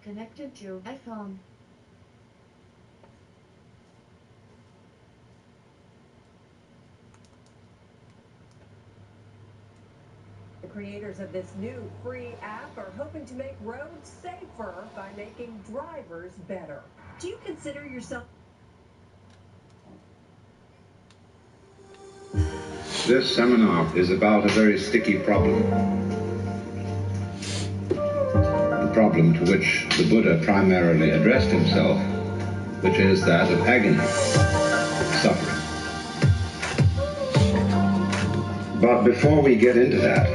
connected to iPhone. The creators of this new free app are hoping to make roads safer by making drivers better. Do you consider yourself... This seminar is about a very sticky problem. The problem to which the Buddha primarily addressed himself, which is that of agony, suffering. But before we get into that,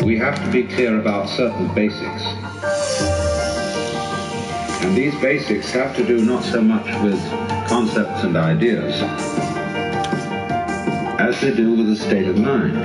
we have to be clear about certain basics. And these basics have to do not so much with concepts and ideas as they do with a state of mind.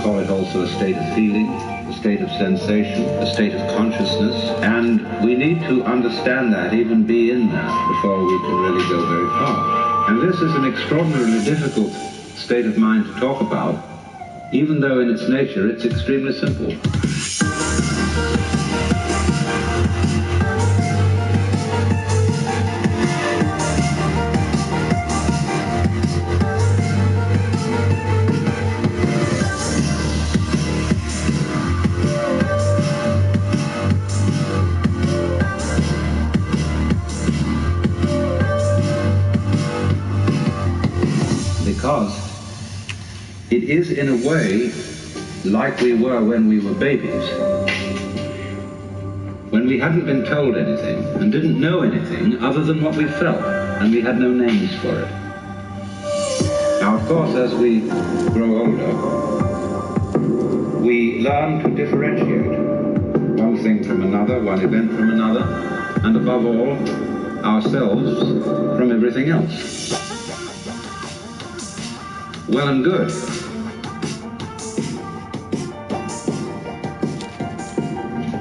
Call it also a state of feeling, a state of sensation, a state of consciousness, and we need to understand that, even be in that, before we can really go very far. And this is an extraordinarily difficult state of mind to talk about, even though in its nature it's extremely simple. Because it is in a way like we were when we were babies, when we hadn't been told anything and didn't know anything other than what we felt, and we had no names for it. Now, of course, as we grow older, we learn to differentiate one thing from another, one event from another, and above all, ourselves from everything else. Well and good.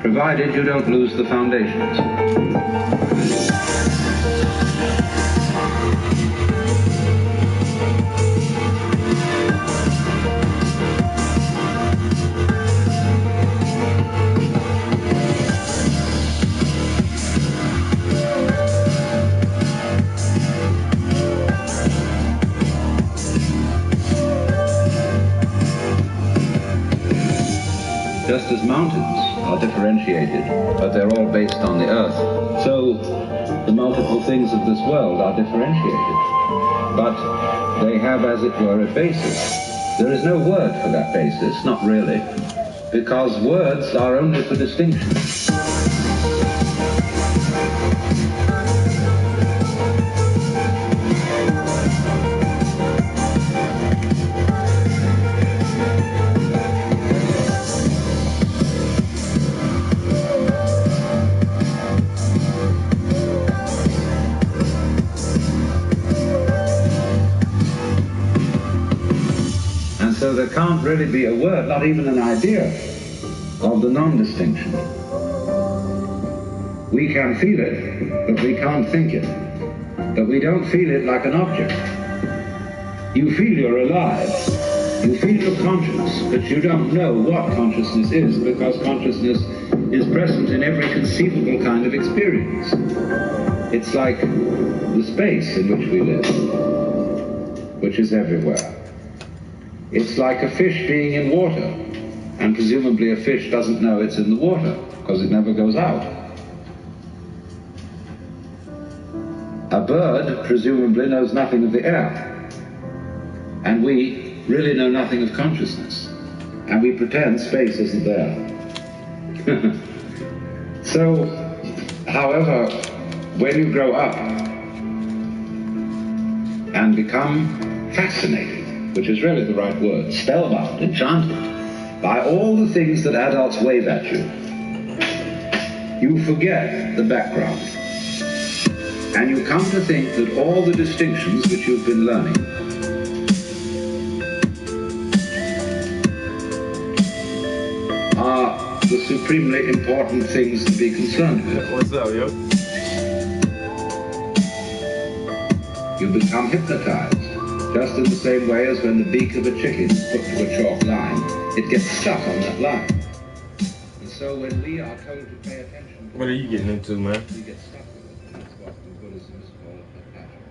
Provided you don't lose the foundations. Just as mountains are differentiated, but they're all based on the earth, so the multiple things of this world are differentiated, but they have, as it were, a basis. There is no word for that basis, not really, because words are only for distinction. So there can't really be a word, not even an idea, of the non-distinction. We can feel it, but we can't think it. But we don't feel it like an object. You feel you're alive. You feel you're conscious, but you don't know what consciousness is, because consciousness is present in every conceivable kind of experience. It's like the space in which we live, which is everywhere. It's like a fish being in water, and presumably a fish doesn't know it's in the water, because it never goes out. A bird presumably knows nothing of the air, and we really know nothing of consciousness, and we pretend space isn't there. So, however, when you grow up and become fascinated, which is really the right word, spellbound, enchanted, by all the things that adults wave at you, you forget the background. And you come to think that all the distinctions which you've been learning are the supremely important things to be concerned with. What's up, yo? You become hypnotized, just in the same way as when the beak of a chicken is put to a chalk line, it gets stuck on that line. And so when we are told to pay attention to What are you getting into, man? we get stuck with it, and that's what the Buddhists call attachment.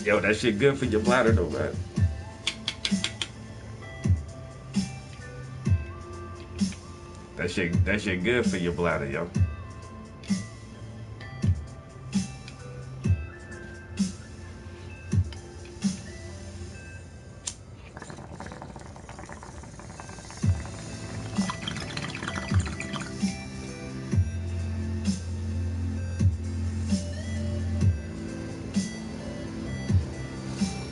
Yo, that shit good for your bladder though, man. That shit good for your bladder, yo.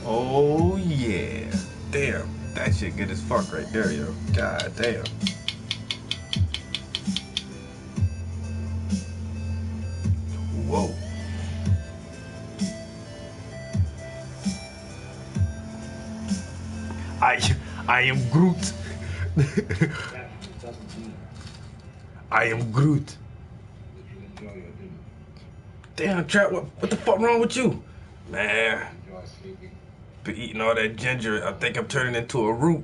Oh yeah. Damn. That shit good as fuck right there, yo. God damn. Whoa. I am Groot. I am Groot. Damn, Trap, what the fuck wrong with you? Man, been eating all that ginger. I think I'm turning into a root.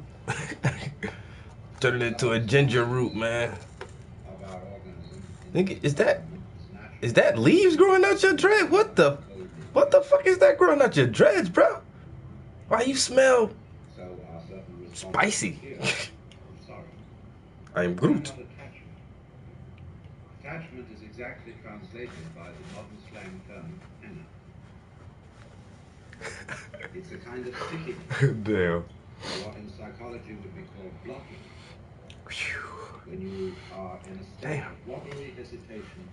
Turning into a ginger root, man. Nigga, is that leaves growing out your dread? What the fuck is that growing out your dreads, bro? Why you smell spicy? I am Groot. Attachment is exactly translated by the modern slang term hanger. It's a kind of sticking. Damn. Or what in psychology would be called blocking. When you are in a state of watery hesitation,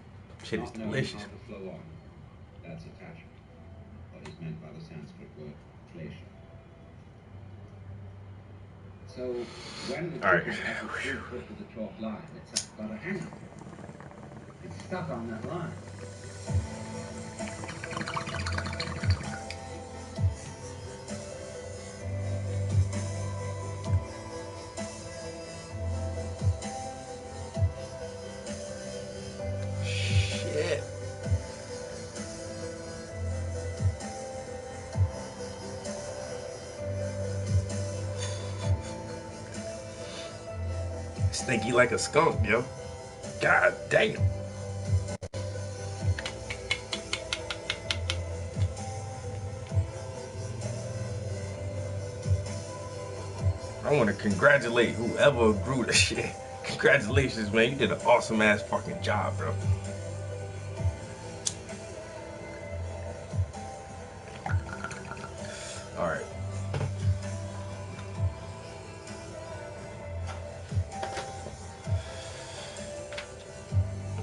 Shit is not knowing delicious. how to flow on, that's attachment. What is meant by the Sanskrit word klesha. So when the All right. chicken has its food put to the chalk line, it's got a hanger. It's stuck on that line. Shit. Stinky like a skunk, yo. God damn. I want to congratulate whoever grew the shit. Congratulations, man. You did an awesome ass fucking job, bro. All right.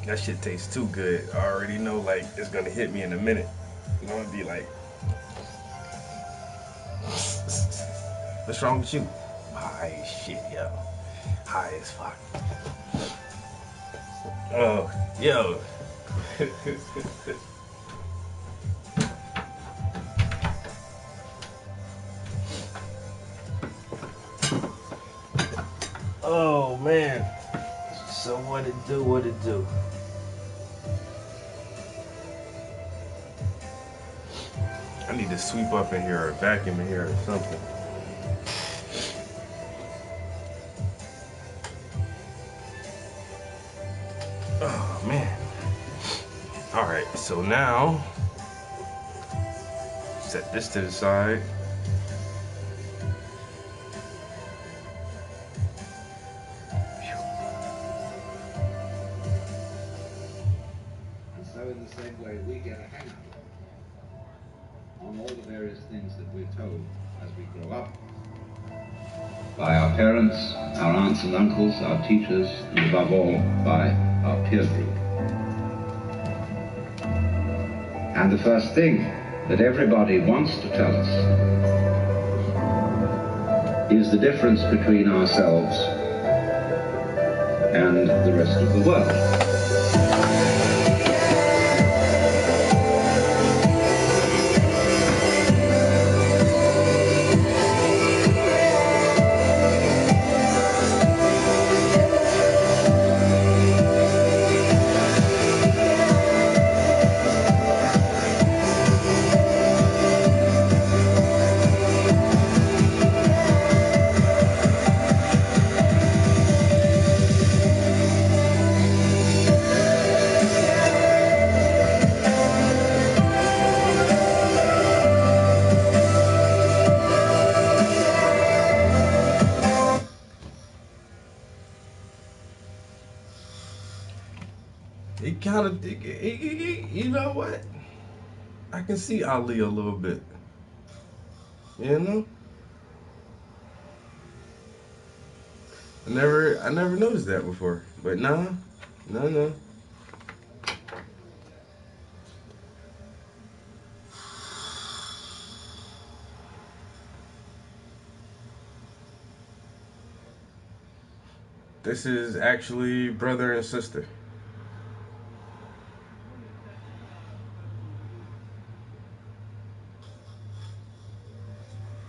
That shit tastes too good. I already know, like, it's gonna hit me in a minute. I'm gonna be like, what's wrong with you? High as shit, yo. High as fuck. Oh, yo. Oh man. So what it do? What it do? I need to sweep up in here or vacuum in here or something. Oh man. Alright, so now set this to the side. And so in the same way we get a hang on all the various things that we're told as we grow up by our parents, our aunts and uncles, our teachers, and above all by our peer group. And the first thing that everybody wants to tell us is the difference between ourselves and the rest of the world. It kind of, you know what? I can see Ali a little bit. You know? I never noticed that before. But nah, no. This is actually brother and sister.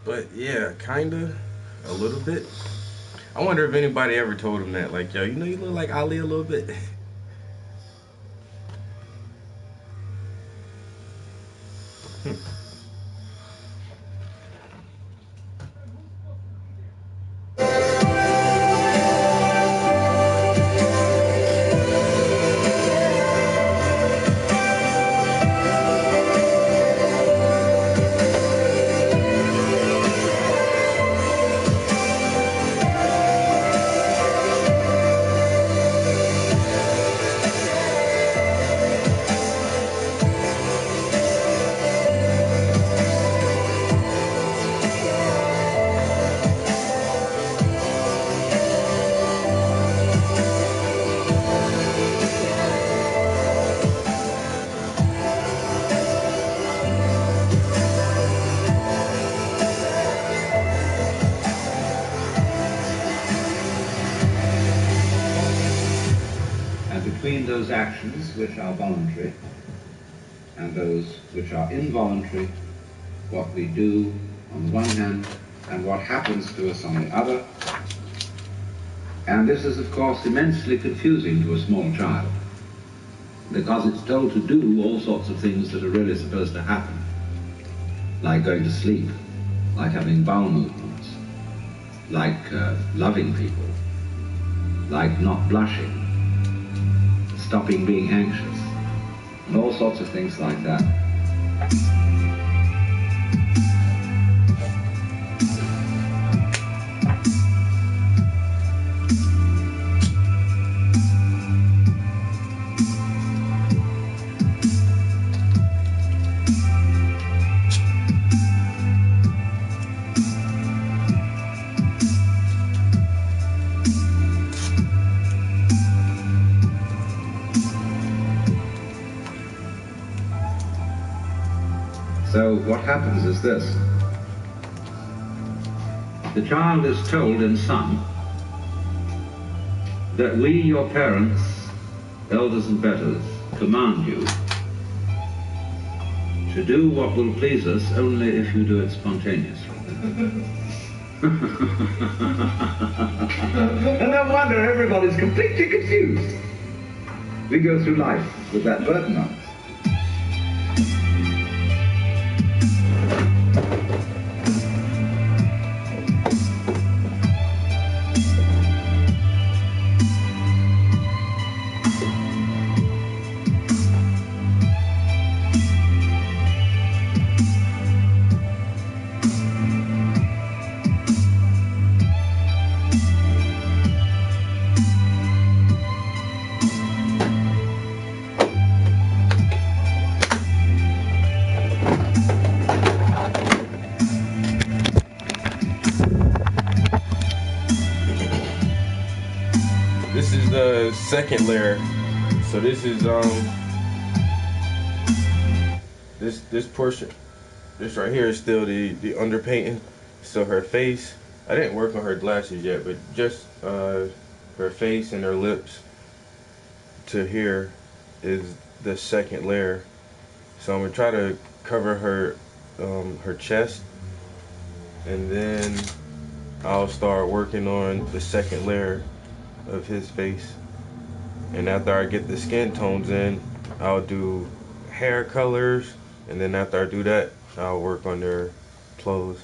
But yeah, kinda, a little bit. I wonder if anybody ever told him that, like, yo, you know you look like Ali a little bit. Between those actions which are voluntary and those which are involuntary, what we do on the one hand and what happens to us on the other. And this is, of course, immensely confusing to a small child, because it's told to do all sorts of things that are really supposed to happen, like going to sleep, like having bowel movements, like loving people, like not blushing, stopping being anxious, and all sorts of things like that. So what happens is this. The child is told in sum that we, your parents, elders and betters, command you to do what will please us only if you do it spontaneously. And no wonder everybody's completely confused. We go through life with that burden on us. This is the second layer. So this is this portion, this right here is still the underpainting. So her face, I didn't work on her glasses yet, but just her face and her lips to here is the second layer. So I'm gonna try to cover her her chest, and then I'll start working on the second layer of his face. And after I get the skin tones in, I'll do hair colors, and then after I do that, I'll work on their clothes.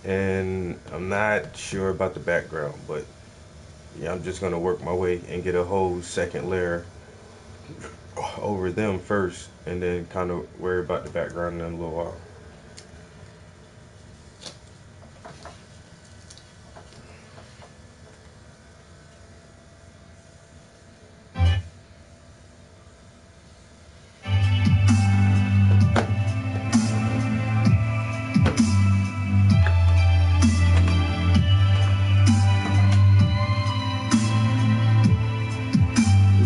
And I'm not sure about the background, but yeah, I'm just gonna work my way and get a whole second layer over them first, and then kind of worry about the background in a little while.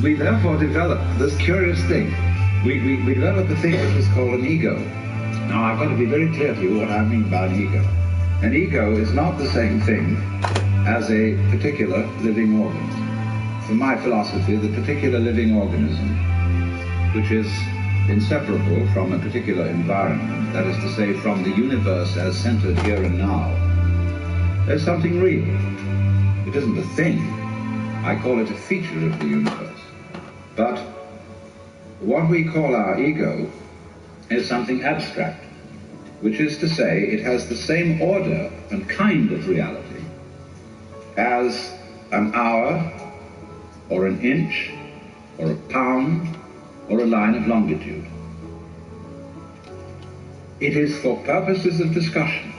We therefore developed this curious thing. We developed a thing which is called an ego. Now I've got to be very clear to you what I mean by an ego. An ego is not the same thing as a particular living organism. For my philosophy, the particular living organism, which is inseparable from a particular environment, that is to say, from the universe as centered here and now, there's something real. It isn't a thing. I call it a feature of the universe. But what we call our ego is something abstract, which is to say, it has the same order and kind of reality as an hour, or an inch, or a pound, or a line of longitude. It is for purposes of discussion.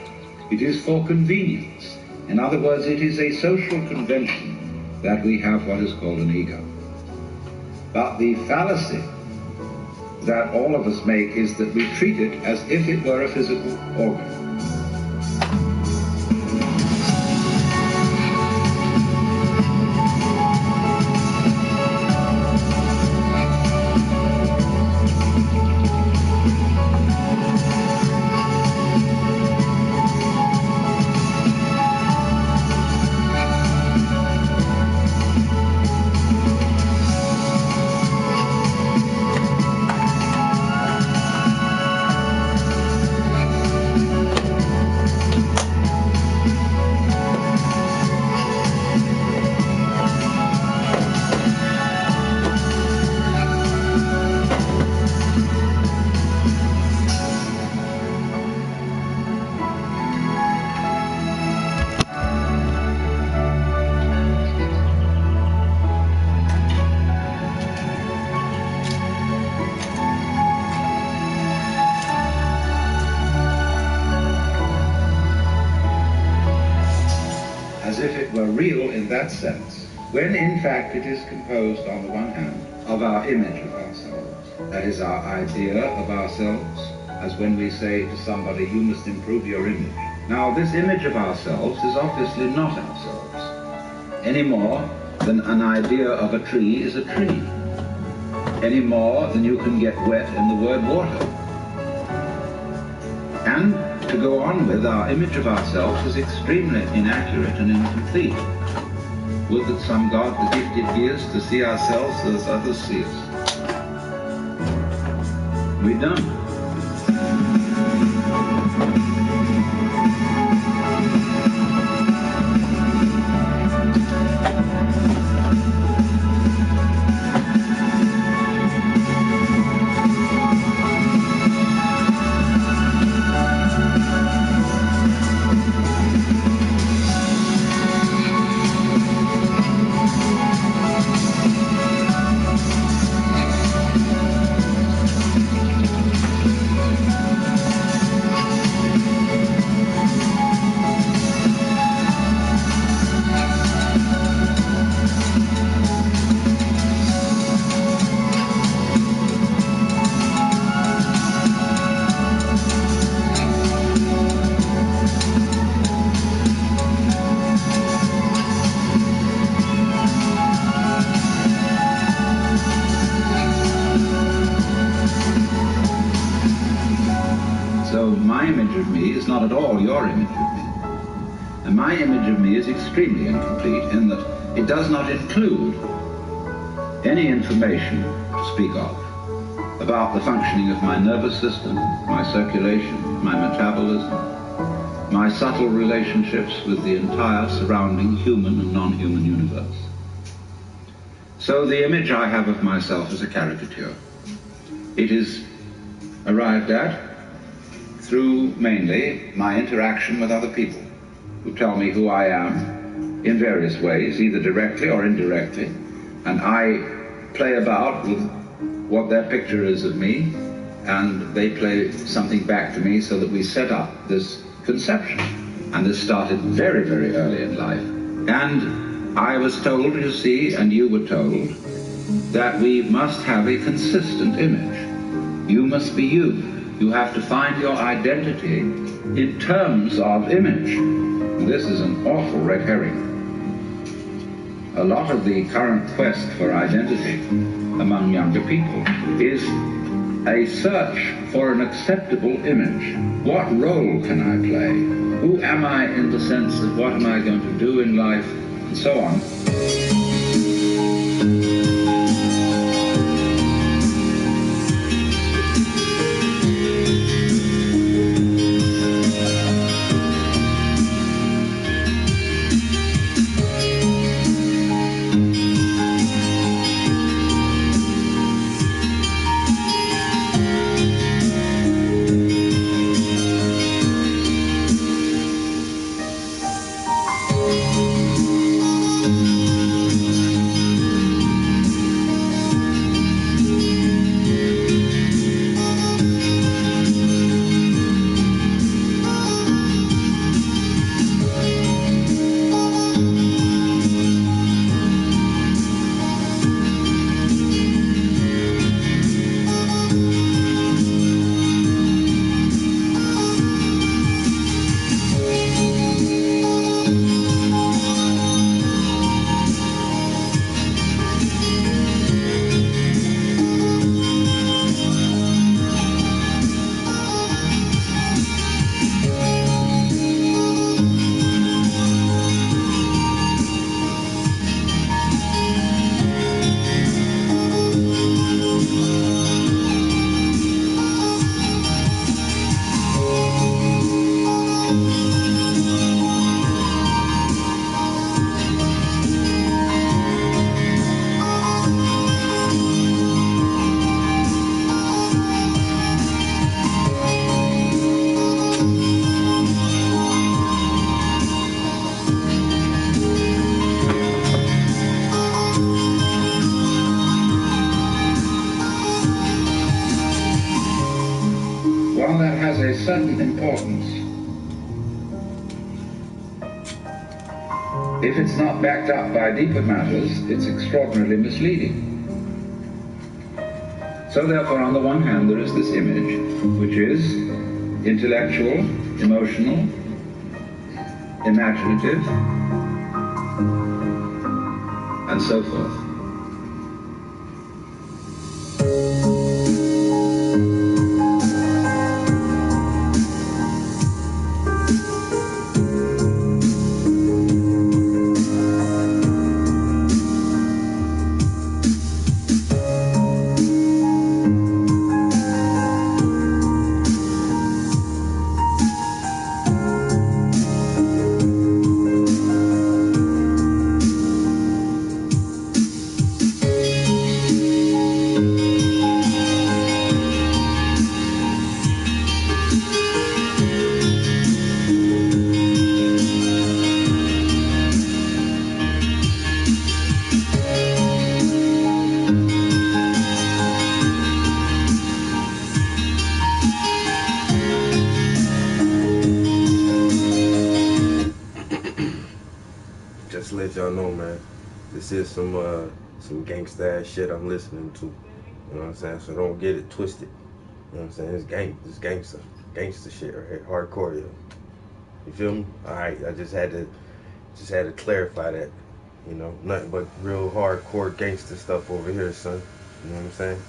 It is for convenience. In other words, it is a social convention that we have what is called an ego. But the fallacy that all of us make is that we treat it as if it were a physical organ. As if it were real in that sense, when in fact it is composed, on the one hand, of our image of ourselves. That is our idea of ourselves, as when we say to somebody, you must improve your image. Now, this image of ourselves is obviously not ourselves, any more than an idea of a tree is a tree, any more than you can get wet in the word water. And to go on with, our image of ourselves is extremely inaccurate and incomplete. Would that some God the gifted ears to see ourselves as others see us. We're done. not at all your image of me. And my image of me is extremely incomplete in that it does not include any information to speak of about the functioning of my nervous system, my circulation, my metabolism, my subtle relationships with the entire surrounding human and non-human universe. So the image I have of myself is a caricature. It is arrived at through mainly my interaction with other people who tell me who I am in various ways, either directly or indirectly, and I play about with what their picture is of me, and they play something back to me so that we set up this conception. And this started very, very early in life. And I was told, you see, and you were told, that we must have a consistent image. You must be you. You have to find your identity in terms of image. This is an awful red herring. A lot of the current quest for identity among younger people is a search for an acceptable image. What role can I play? Who am I in the sense of what am I going to do in life, and so on. Well, that has a certain importance. If it's not backed up by deeper matters, it's extraordinarily misleading. So therefore, on the one hand, there is this image, which is intellectual, emotional, imaginative, and so forth. Just to let y'all know, man, this is some gangsta ass shit I'm listening to. You know what I'm saying? So don't get it twisted. You know what I'm saying? It's gangsta shit right here, hardcore, yo. You feel me? All right, I just had to clarify that. You know, nothing but real hardcore gangsta stuff over here, son. You know what I'm saying?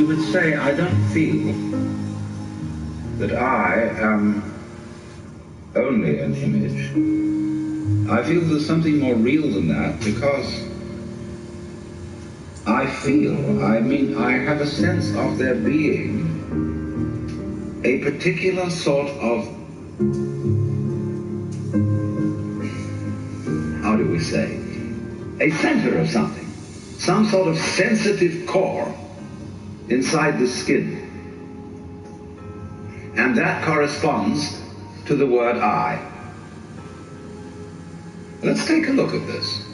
would say, I don't feel that I am only an image. I feel there's something more real than that, because I have a sense of there being a particular sort of, how do we say, a center of something, some sort of sensitive core inside the skin. And that corresponds to the word I. Let's take a look at this.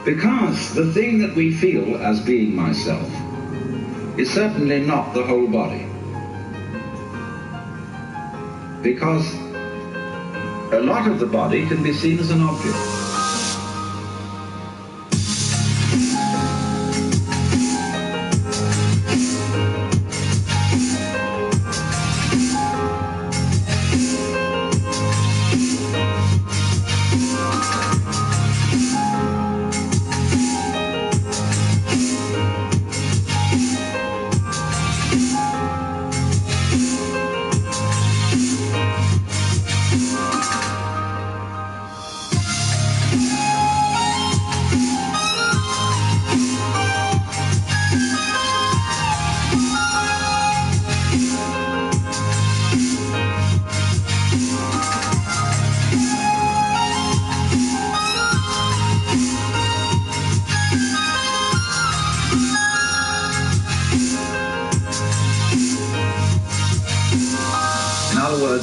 Because the thing that we feel as being myself is certainly not the whole body. Because a lot of the body can be seen as an object.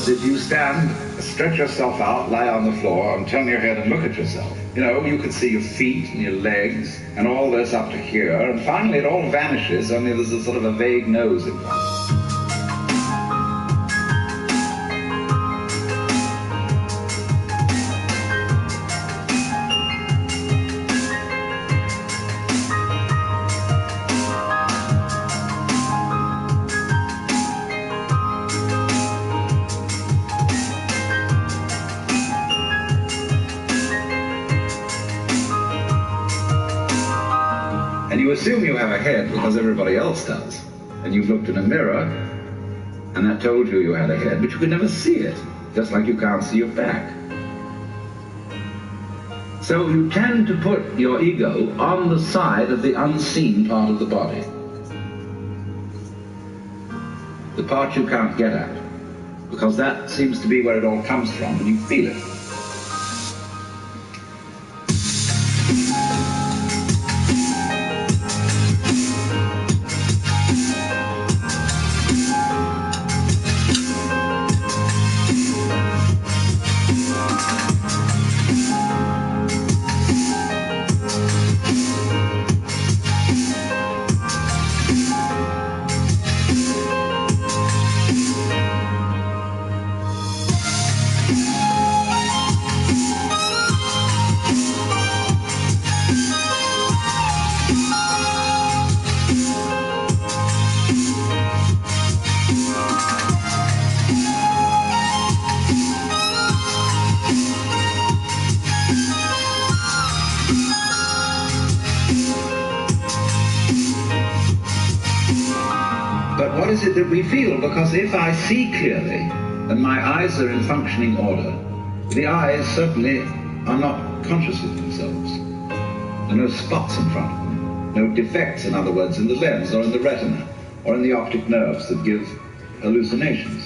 If you stand, stretch yourself out, lie on the floor, and turn your head and look at yourself, you could see your feet and your legs and all this up to here, and finally it all vanishes, only there's a sort of a vague nose in front. You assume you have a head because everybody else does. And you've looked in a mirror, and that told you you had a head, but you could never see it, just like you can't see your back. So you tend to put your ego on the side of the unseen part of the body. The part you can't get at, because that seems to be where it all comes from, and you feel it. But what is it that we feel? Because if I see clearly and my eyes are in functioning order, the eyes certainly are not conscious of themselves. There are no spots in front of them, no defects, in other words, in the lens or in the retina or in the optic nerves that give hallucinations.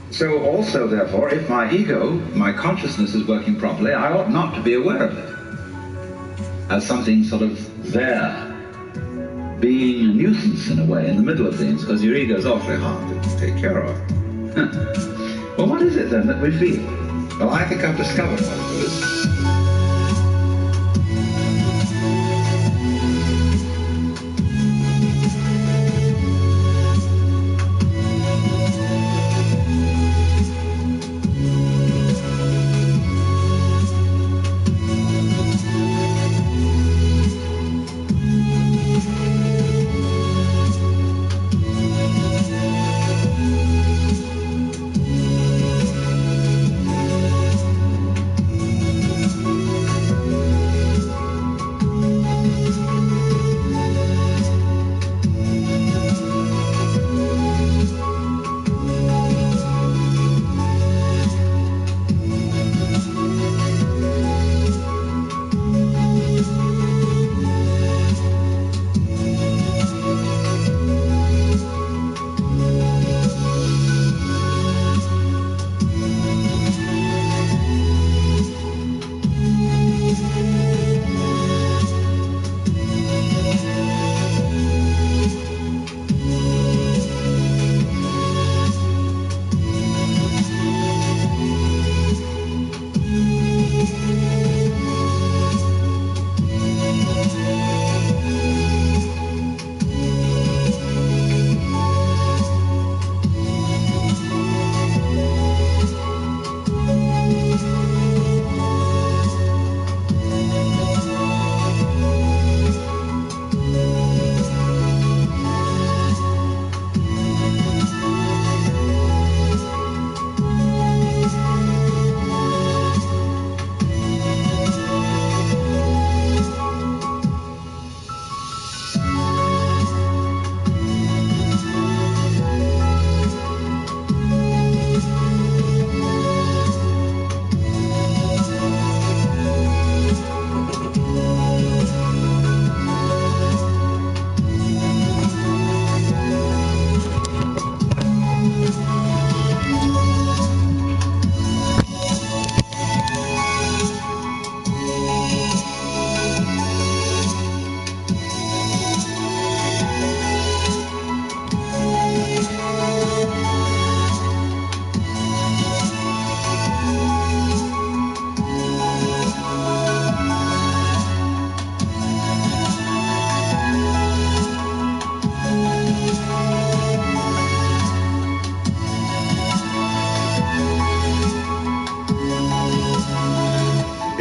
So also, therefore, if my ego, my consciousness is working properly, I ought not to be aware of it as something sort of there, being a nuisance in a way in the middle of things, because your ego is awfully hard to take care of. Well, what is it then that we feel? Well, I think I've discovered what it is.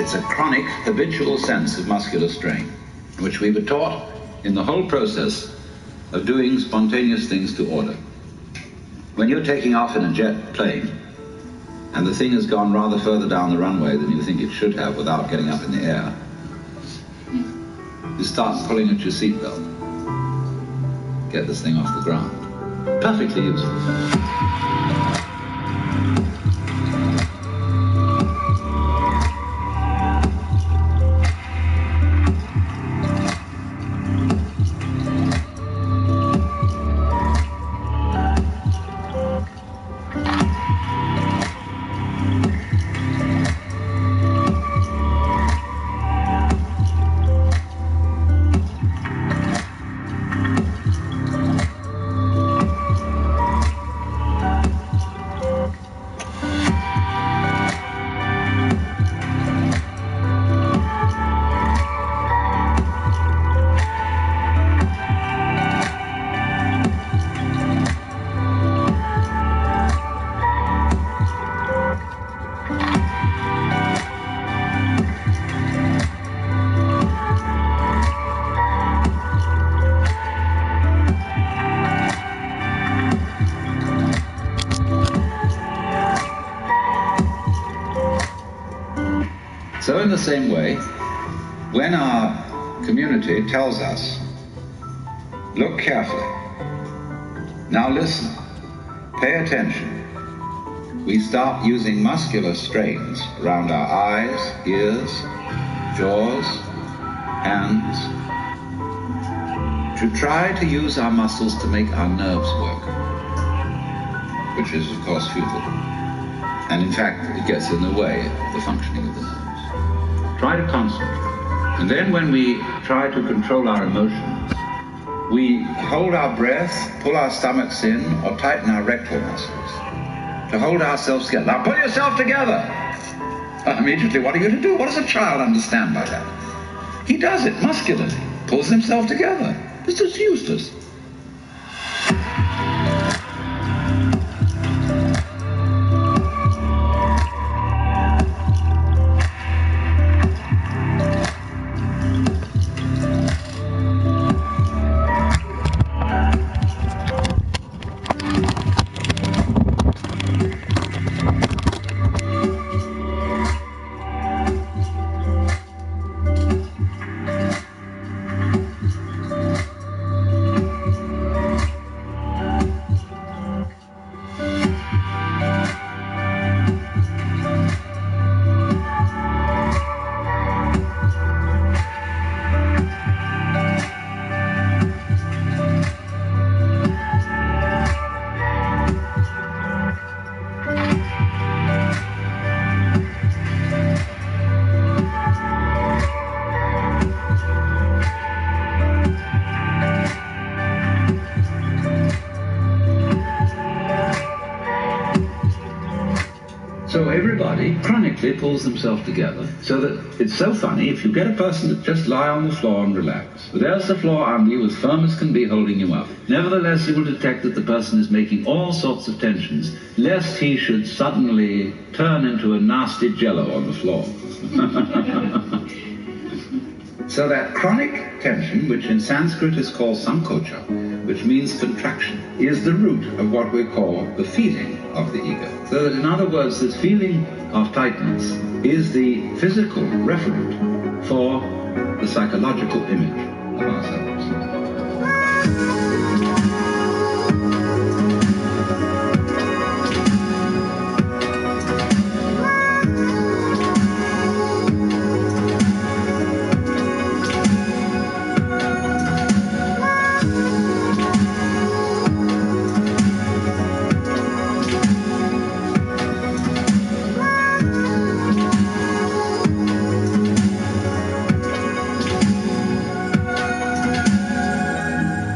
It's a chronic, habitual sense of muscular strain, which we were taught in the whole process of doing spontaneous things to order. When you're taking off in a jet plane, and the thing has gone rather further down the runway than you think it should have without getting up in the air, you start pulling at your seatbelt. Get this thing off the ground. Perfectly useful. So in the same way, when our community tells us, look carefully, now listen, pay attention, we start using muscular strains around our eyes, ears, jaws, hands, to try to use our muscles to make our nerves work, which is of course futile. And in fact, it gets in the way of the functioning of the nerves. Try to concentrate. And then when we try to control our emotions, we hold our breath, pull our stomachs in, or tighten our rectal muscles to hold ourselves together. Now pull yourself together. Immediately, what are you to do? What does a child understand by that? He does it muscularly, pulls himself together. It's just useless. So everybody chronically pulls themselves together, so that it's so funny if you get a person to just lie on the floor and relax. There's the floor under you, as firm as can be, holding you up. Nevertheless, you will detect that the person is making all sorts of tensions, lest he should suddenly turn into a nasty jello on the floor. So that chronic tension, which in Sanskrit is called sankocha, which means contraction, is the root of what we call the feeling of the ego. So that in other words, this feeling of tightness is the physical referent for the psychological image of ourselves.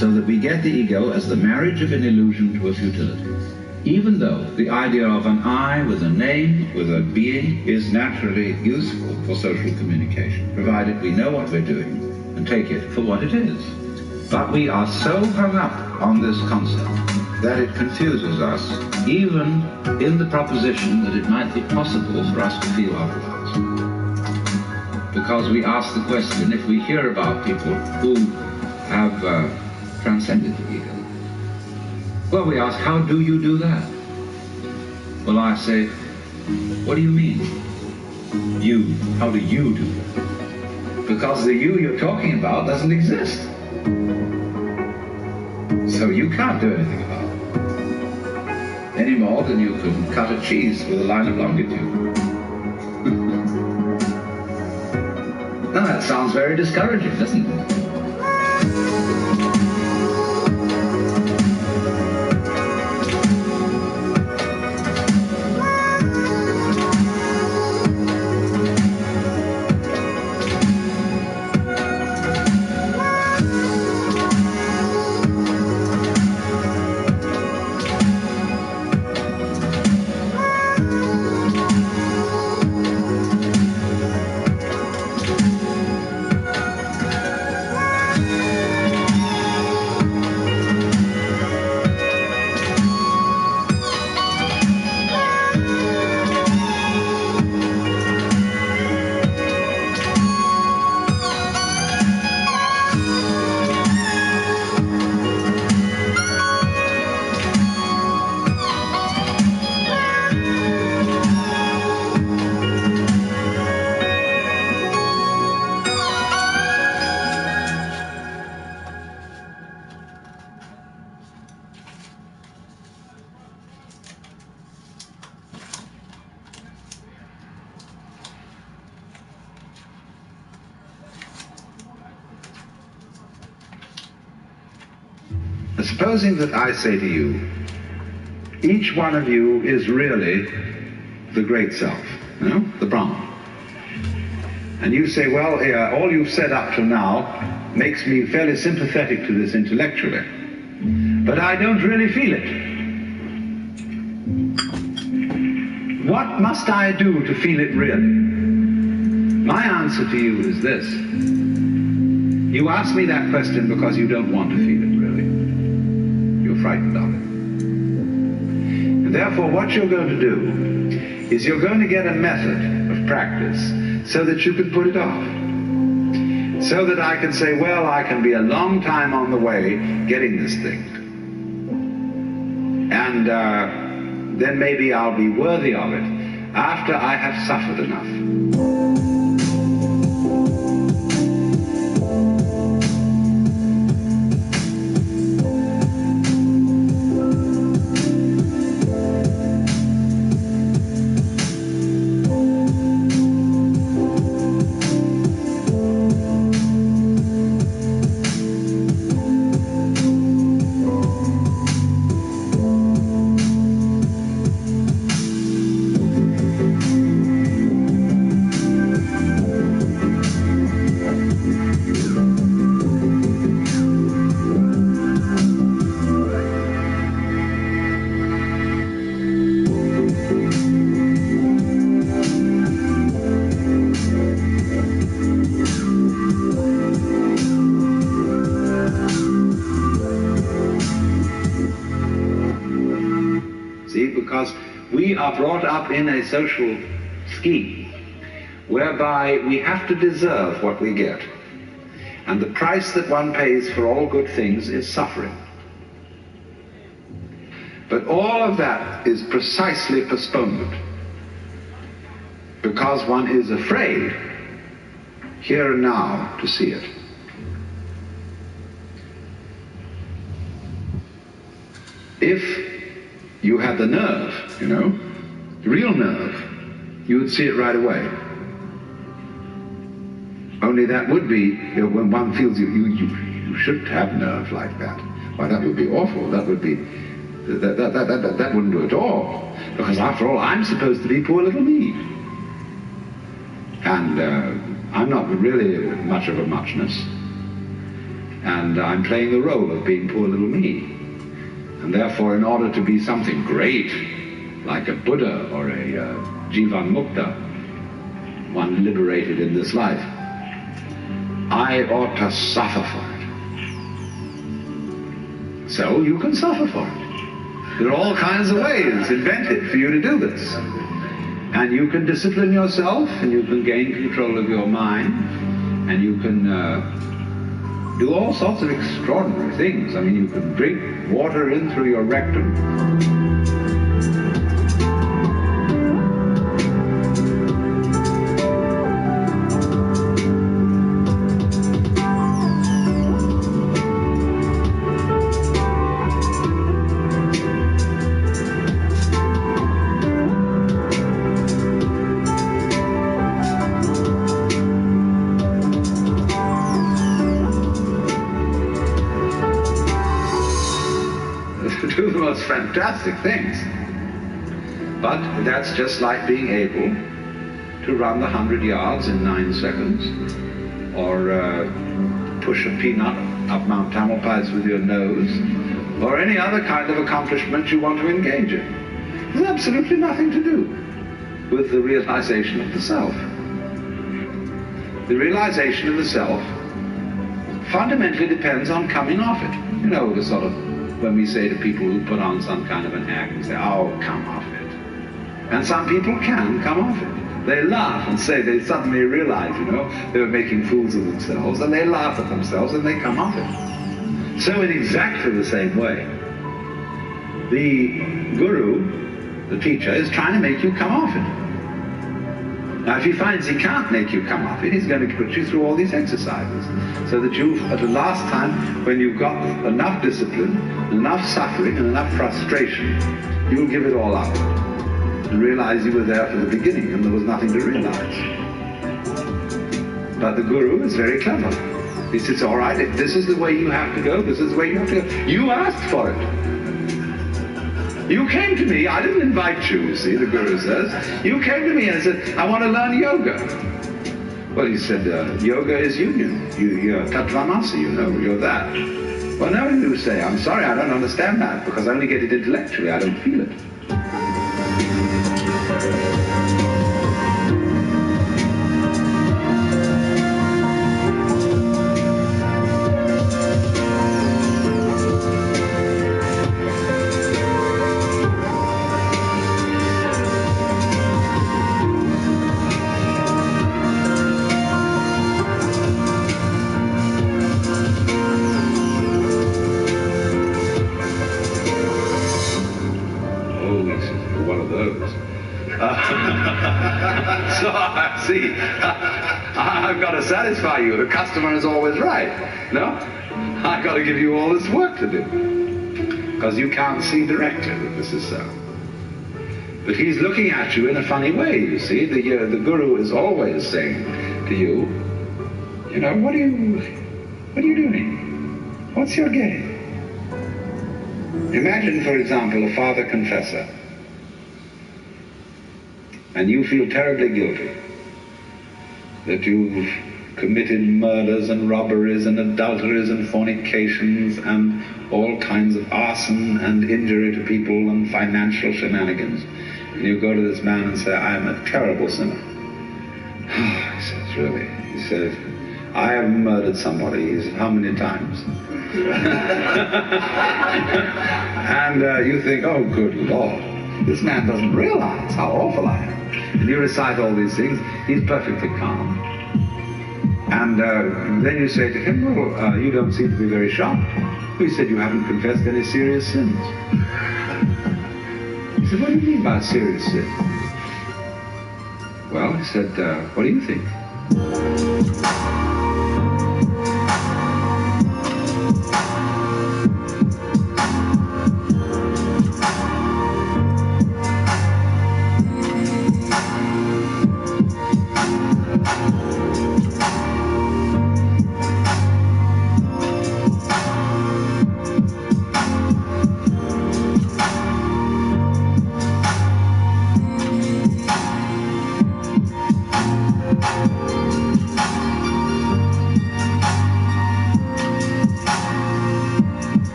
So that we get the ego as the marriage of an illusion to a futility. Even though the idea of an I with a name, with a being, is naturally useful for social communication, provided we know what we're doing and take it for what it is. But we are so hung up on this concept that it confuses us, even in the proposition that it might be possible for us to feel otherwise. because we ask the question, if we hear about people who have transcended the ego, well, we ask, how do you do that? Well, I say, what do you mean? You, how do you do that? Because the you you're talking about doesn't exist. So you can't do anything about it. Any more than you can cut a cheese with a line of longitude. Now that sounds very discouraging, doesn't it? Supposing that I say to you, each one of you is really the great self, you know, the Brahman. And you say, well, all you've said up to now makes me fairly sympathetic to this intellectually, but I don't really feel it. What must I do to feel it really? My answer to you is this. You ask me that question because you don't want to feel it really. You're frightened of it. And therefore, what you're going to do is you're going to get a method of practice so that you can put it off. So that I can say, well, I can be a long time on the way getting this thing. And then maybe I'll be worthy of it after I have suffered enough. We are brought up in a social scheme whereby we have to deserve what we get. And the price that one pays for all good things is suffering. But all of that is precisely postponement, because one is afraid here and now to see it. If you had the nerve, you know, the real nerve, you would see it right away. Only that would be, you know, when one feels you shouldn't have nerve like that. Why, that would be awful. That would be, that wouldn't do at all. Because after all, I'm supposed to be poor little me. And I'm not really much of a muchness. And I'm playing the role of being poor little me. And therefore, in order to be something great, like a Buddha or a Jivan Mukta, one liberated in this life, I ought to suffer for it. So you can suffer for it. There are all kinds of ways invented for you to do this. And you can discipline yourself, and you can gain control of your mind, and you can do all sorts of extraordinary things. I mean, you can drink water in through your rectum. Do the most fantastic things. But that's just like being able to run the 100 yards in 9 seconds, or push a peanut up Mount Tamalpais with your nose, or any other kind of accomplishment you want to engage in. There's absolutely nothing to do with the realization of the self. The realization of the self fundamentally depends on coming off it. You know, the sort of, when we say to people who put on some kind of an act, we say, oh, come off it. And some people can come off it. They laugh and say, they suddenly realize, you know, they were making fools of themselves, and they laugh at themselves and they come off it. So in exactly the same way, the guru, the teacher, is trying to make you come off it. Now, if he finds he can't make you come off it, he's going to put you through all these exercises, so that you, at the last time, when you've got enough discipline, enough suffering, and enough frustration, you'll give it all up and realize you were there for the beginning and there was nothing to realize. But the guru is very clever. He says, all right, if this is the way you have to go, this is the way you have to go. You asked for it. You came to me, I didn't invite you see, the guru says. You came to me and said, I want to learn yoga. Well, he said, yoga is union. You're Tattvamasi, you know, you're that. Well, no, you say, I'm sorry, I don't understand that, because I only get it intellectually, I don't feel it. See, I've got to satisfy you. The customer is always right. No? I've got to give you all this work to do. Because you can't see directly that this is so. But he's looking at you in a funny way, you see. The guru is always saying to you, you know, what are you doing? What's your game? Imagine, for example, a father confessor. And you feel terribly guilty that you've committed murders and robberies and adulteries and fornications and all kinds of arson and injury to people and financial shenanigans. And you go to this man and say, I am a terrible sinner. He says, really? He says, I have murdered somebody. He says, how many times? And you think, oh, good Lord, this man doesn't realize how awful I am. And you recite all these things, he's perfectly calm. And then you say to him, well, you don't seem to be very shocked. He said, you haven't confessed any serious sins. He said, what do you mean by serious sin? Well, he said, what do you think?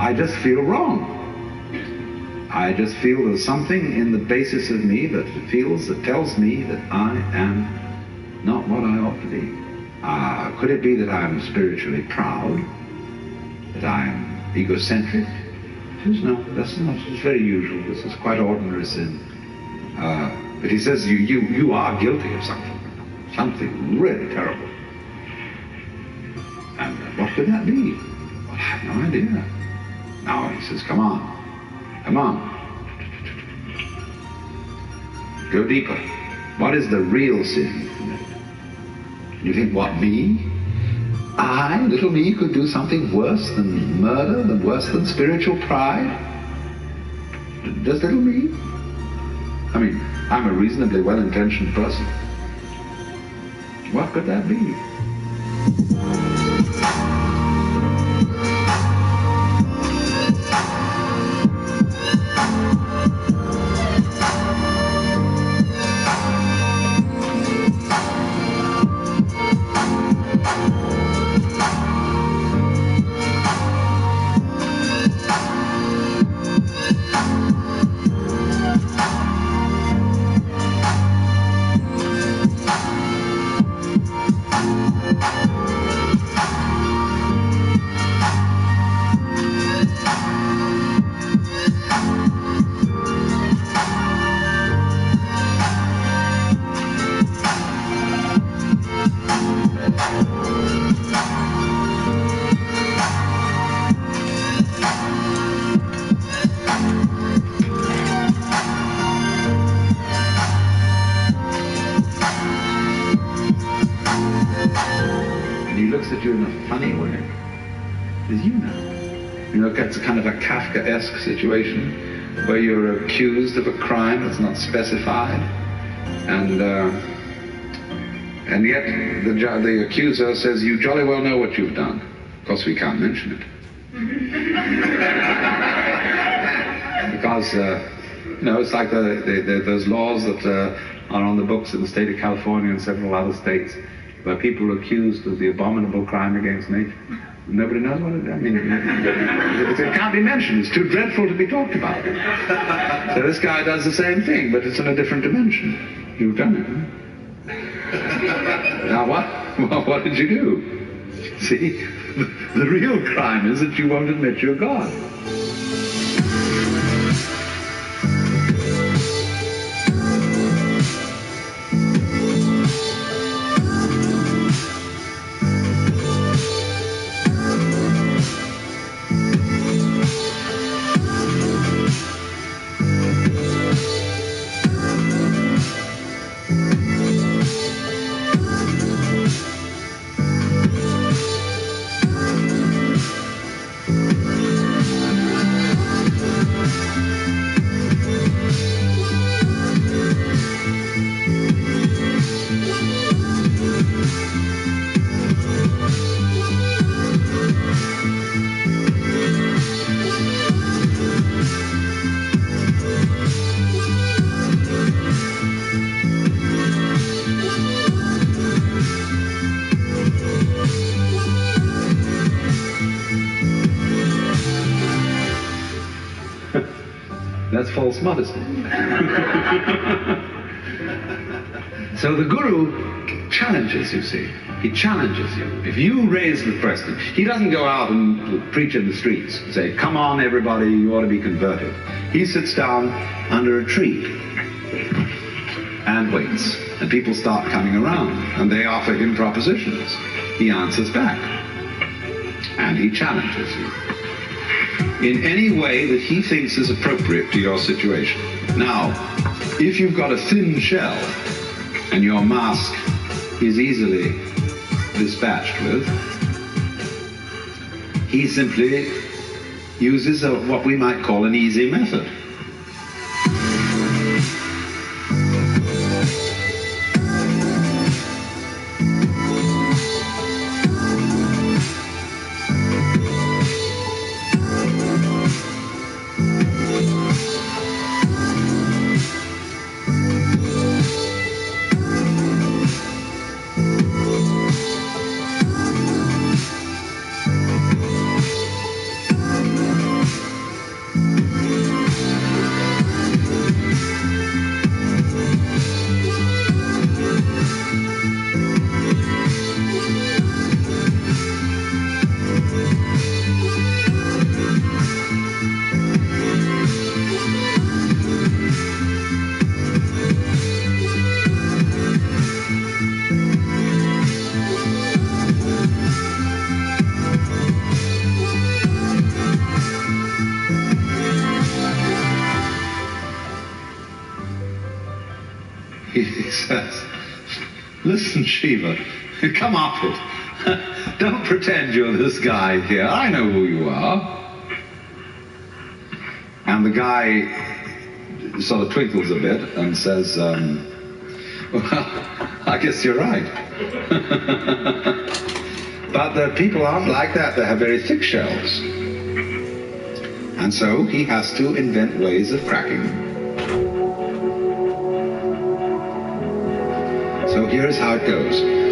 I just feel wrong. I just feel there's something in the basis of me that tells me that I am not what I ought to be. Could it be that I am spiritually proud? That I am egocentric? No, that's not. It's very usual. This is quite ordinary sin. But he says you are guilty of something really terrible. And what could that be? Well, I have no idea. Now he says, come on. Go deeper. What is the real sin? You think, what, me? I, little me, could do something worse than murder, worse than spiritual pride? Does little me? I mean, I'm a reasonably well-intentioned person. What could that be? It's a kind of a Kafkaesque situation where you're accused of a crime that's not specified, and yet the accuser says, you jolly well know what you've done. Of course, we can't mention it. Because, it's like those laws that are on the books in the state of California and several other states where people are accused of the abominable crime against nature. Nobody knows what it is. I mean, it can't be mentioned. It's too dreadful to be talked about. So this guy does the same thing, but it's in a different dimension. You've done it, huh? Now what did you do? See, the real crime is that you won't admit you're God. That's false modesty. So the Guru challenges, you see. He challenges you. If you raise the question, he doesn't go out and preach in the streets and say, come on everybody, you ought to be converted. He sits down under a tree and waits. And people start coming around and they offer him propositions. He answers back. And he challenges you in any way that he thinks is appropriate to your situation. Now, if you've got a thin shell and your mask is easily dispatched with, he simply uses what we might call an easy method. listen, Shiva, come off it. Don't pretend you're this guy here. I know who you are. And the guy sort of twinkles a bit and says, well, I guess you're right. But the people aren't like that. They have very thick shells. And so he has to invent ways of cracking them. So here's how it goes.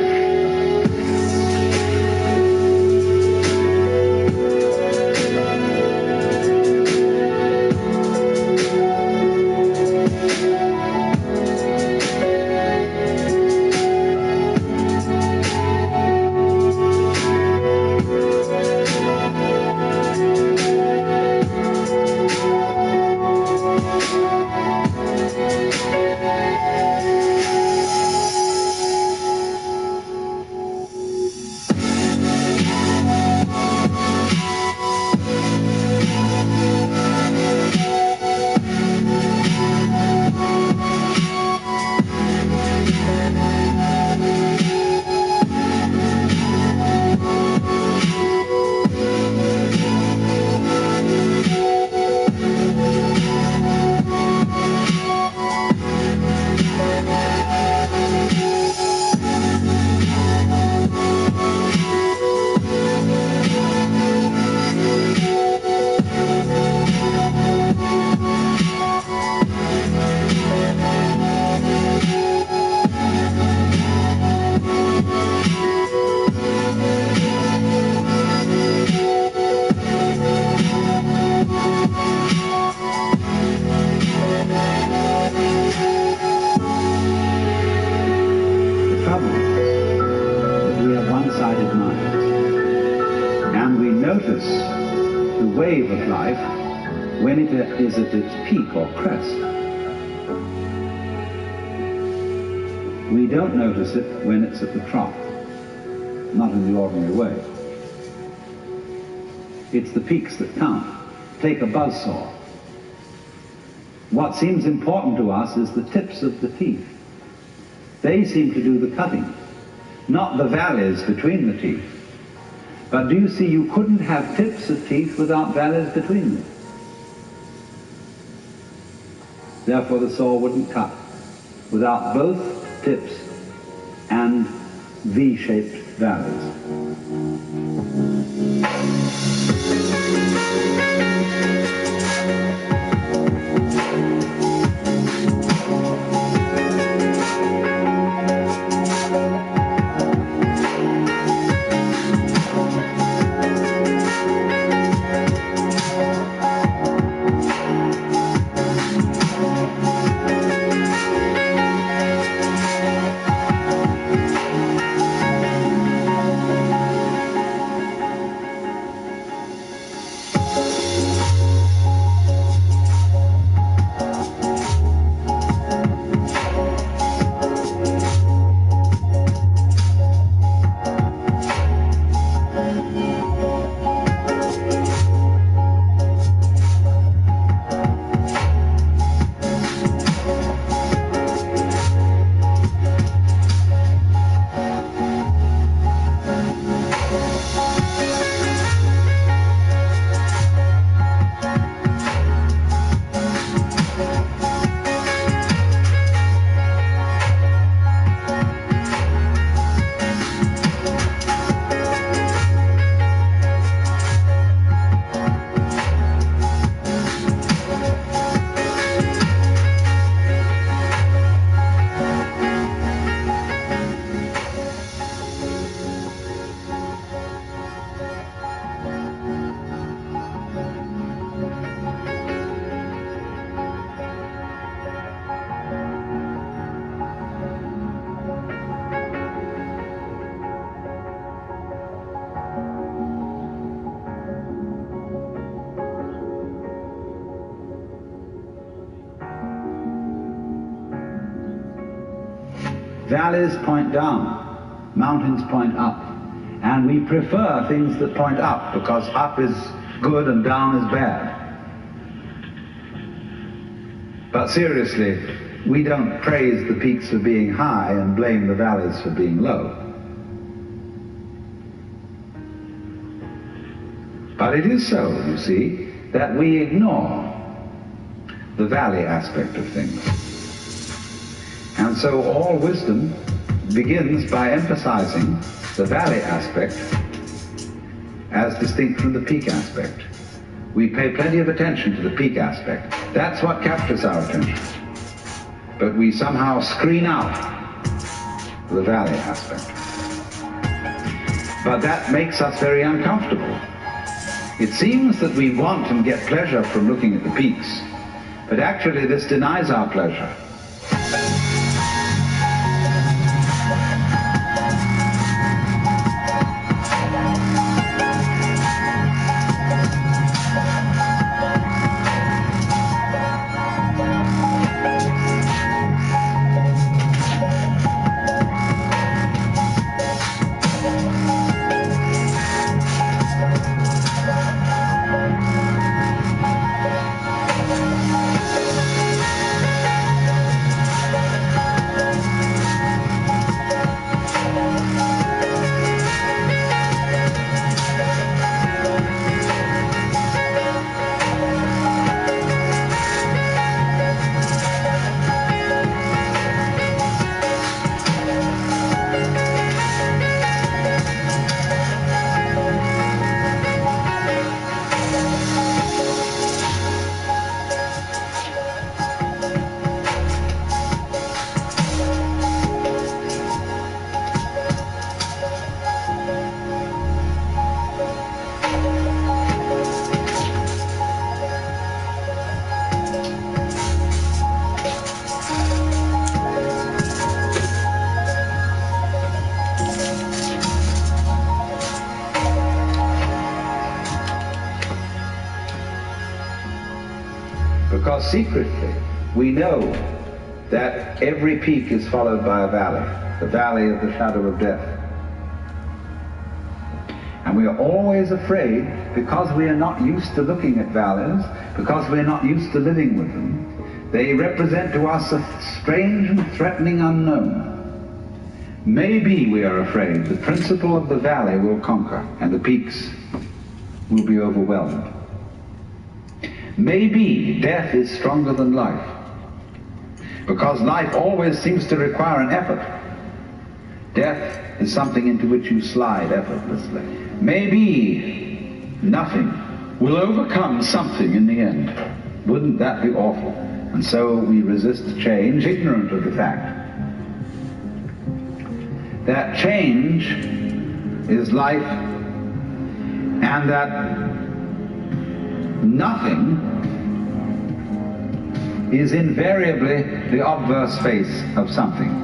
Is at its peak or crest. We don't notice it when it's at the trough, not in the ordinary way. It's the peaks that count. Take a buzzsaw. What seems important to us is the tips of the teeth. They seem to do the cutting, not the valleys between the teeth. But do you see, you couldn't have tips of teeth without valleys between them. Therefore the saw wouldn't cut without both tips and V-shaped valleys. Valleys point down, mountains point up, and we prefer things that point up because up is good and down is bad. But seriously, We don't praise the peaks for being high and blame the valleys for being low. But it is so, you see, that we ignore the valley aspect of things. And so all wisdom begins by emphasizing the valley aspect as distinct from the peak aspect. We pay plenty of attention to the peak aspect. That's what captures our attention. But we somehow screen out the valley aspect. But that makes us very uncomfortable. It seems that we want and get pleasure from looking at the peaks, but actually this denies our pleasure. Because secretly, we know that every peak is followed by a valley, the valley of the shadow of death. And we are always afraid, because we are not used to looking at valleys, because we are not used to living with them. They represent to us a strange and threatening unknown. Maybe we are afraid the principle of the valley will conquer and the peaks will be overwhelmed. Maybe death is stronger than life, because life always seems to require an effort. Death is something into which you slide effortlessly. Maybe nothing will overcome something in the end. Wouldn't that be awful? And so we resist change, ignorant of the fact that change is life, and that nothing is invariably the obverse face of something.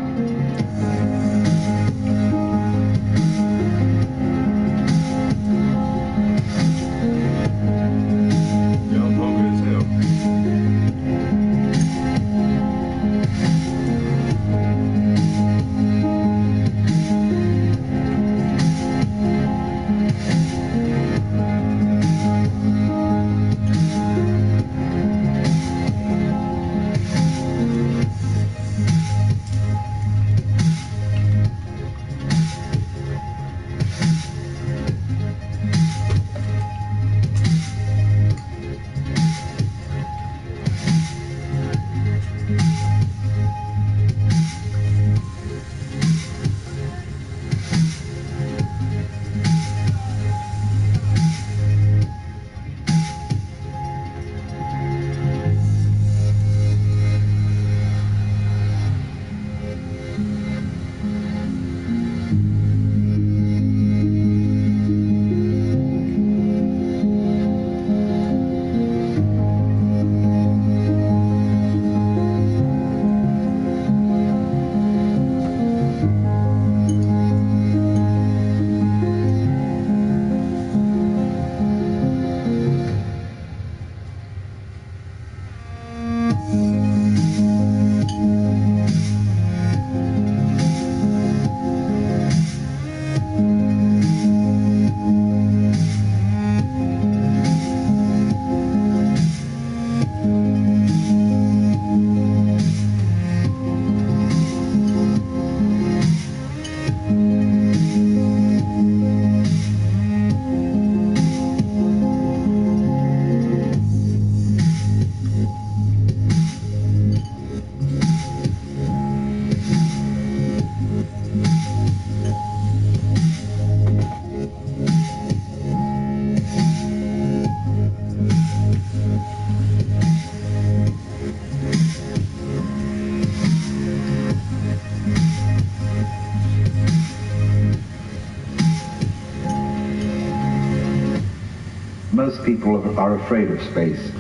most people are afraid of space.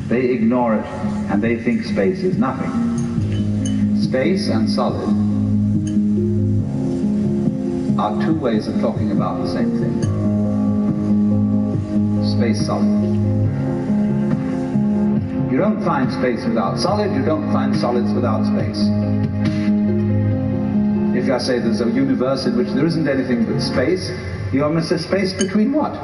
They ignore it and they think space is nothing. Space and solid are two ways of talking about the same thing. Space, solid. You don't find space without solid, you don't find solids without space. If I say there's a universe in which there isn't anything but space, you must say space between what?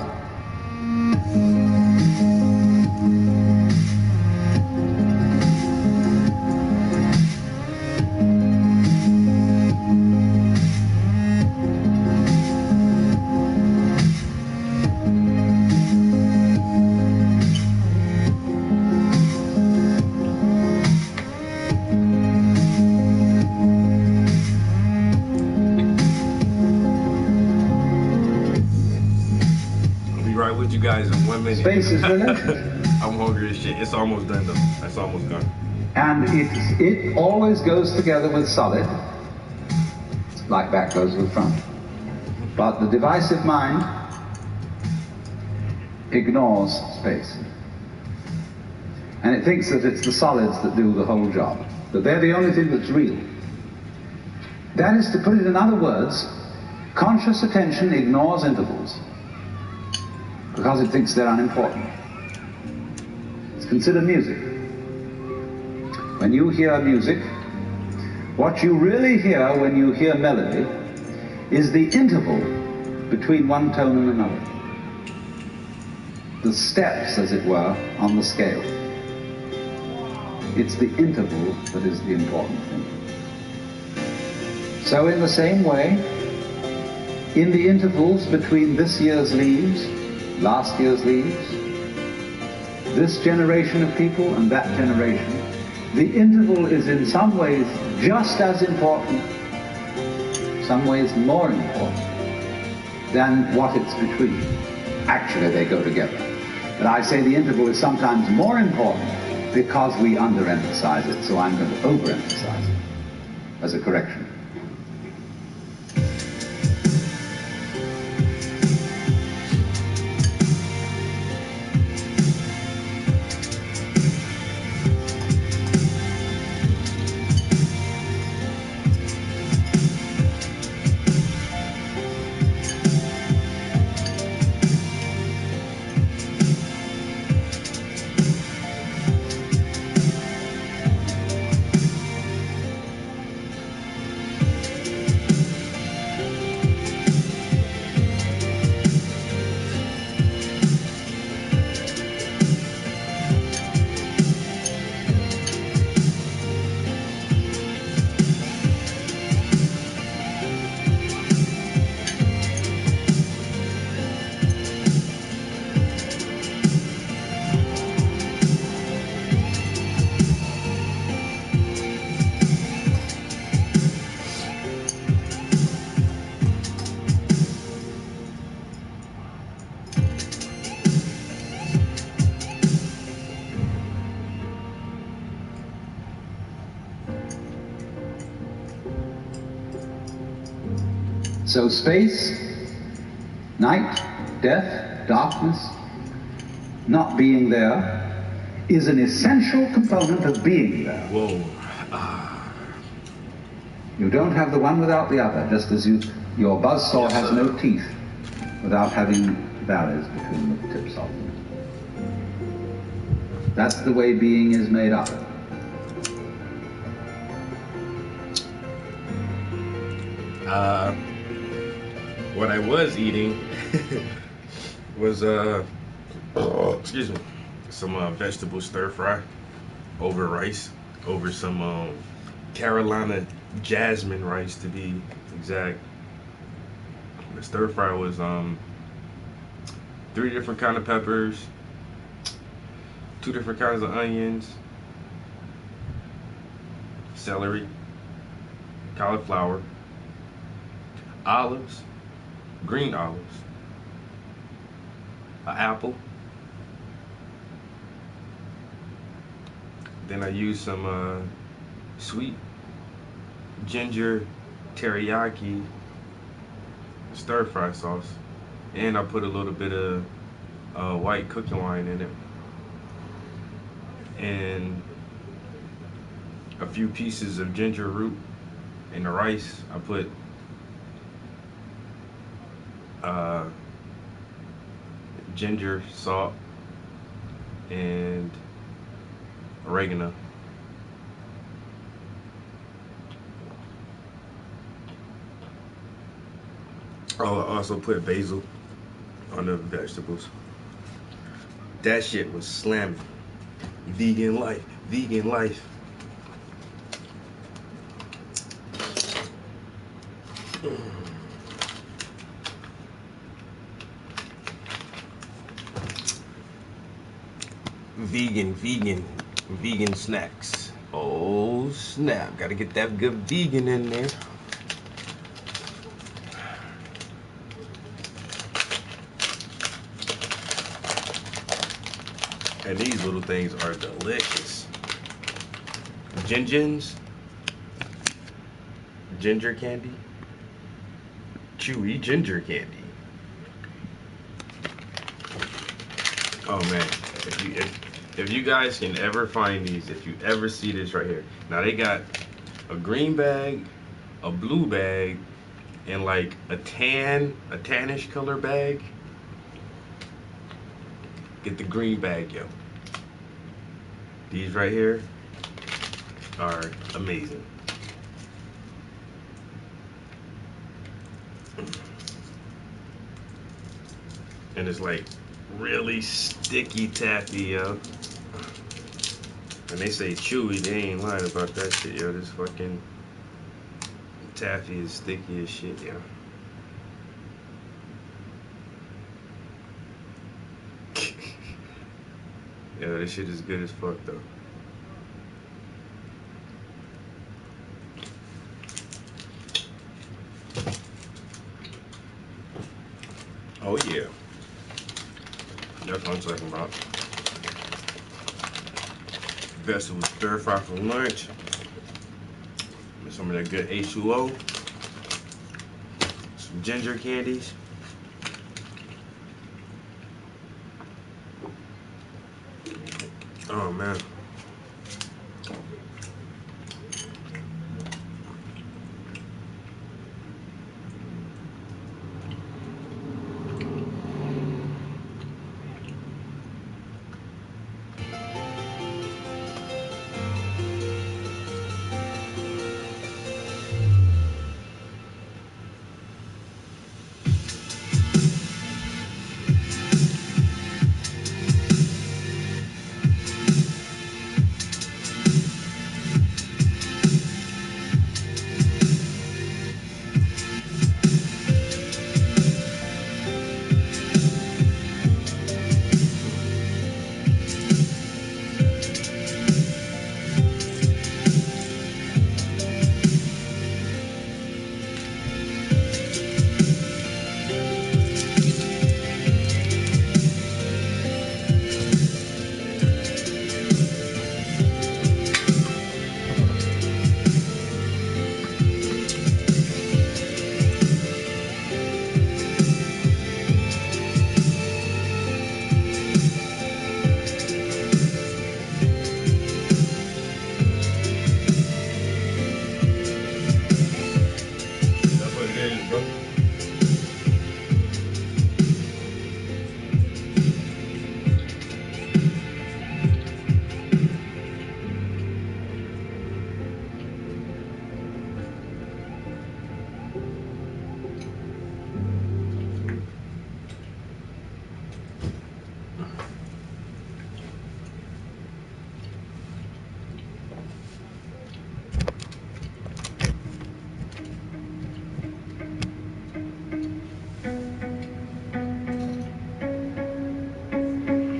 With you guys in 1 minute. Space is related. I'm hungry as shit. It's almost done though. That's almost done. And it always goes together with solid, like back goes with front. But the divisive mind ignores space. And it thinks that it's the solids that do the whole job, that they're the only thing that's real. That is, to put it in other words, conscious attention ignores intervals, because it thinks they're unimportant. It's considered music. When you hear music, what you really hear when you hear melody is the interval between one tone and another. The steps, as it were, on the scale. It's the interval that is the important thing. So in the same way, in the intervals between this year's leaves, last year's leaves, this generation of people and that generation, the interval is in some ways just as important, some ways more important than what it's between. Actually, they go together. But I say the interval is sometimes more important because we underemphasize it, so I'm going to overemphasize it as a correction. So space, night, death, darkness, not being there, is an essential component of being there. Whoa. You don't have the one without the other, just as your buzzsaw has no teeth without having barriers between the tips of them. That's the way being is made up. What I was eating was excuse me, some vegetable stir fry over rice, over some Carolina jasmine rice to be exact. The stir fry was 3 different kind of peppers, 2 different kinds of onions, celery, cauliflower, olives, green olives, an apple. Then I used some sweet ginger teriyaki stir fry sauce, and I put a little bit of white cooking wine in it, and a few pieces of ginger root. In the rice, I put ginger, salt, and oregano. I'll also put basil on the vegetables. That shit was slamming. Vegan life, vegan life. Vegan snacks. Oh snap, gotta get that good vegan in there. And these little things are delicious. Gingins, ginger candy, chewy ginger candy. Oh man, if you guys can ever find these, if you ever see this right here. Now they got a green bag, a blue bag, and like a tannish color bag. Get the green bag, yo. These right here are amazing. And it's like really sticky taffy, yo. And they say chewy, they ain't lying about that shit, yo. This fucking taffy is sticky as shit, yo. Yo, this shit is good as fuck, though. Oh, yeah. That's what I'm talking about. Vegetable stir fry for lunch. With some of that good H2O. Some ginger candies. Oh man.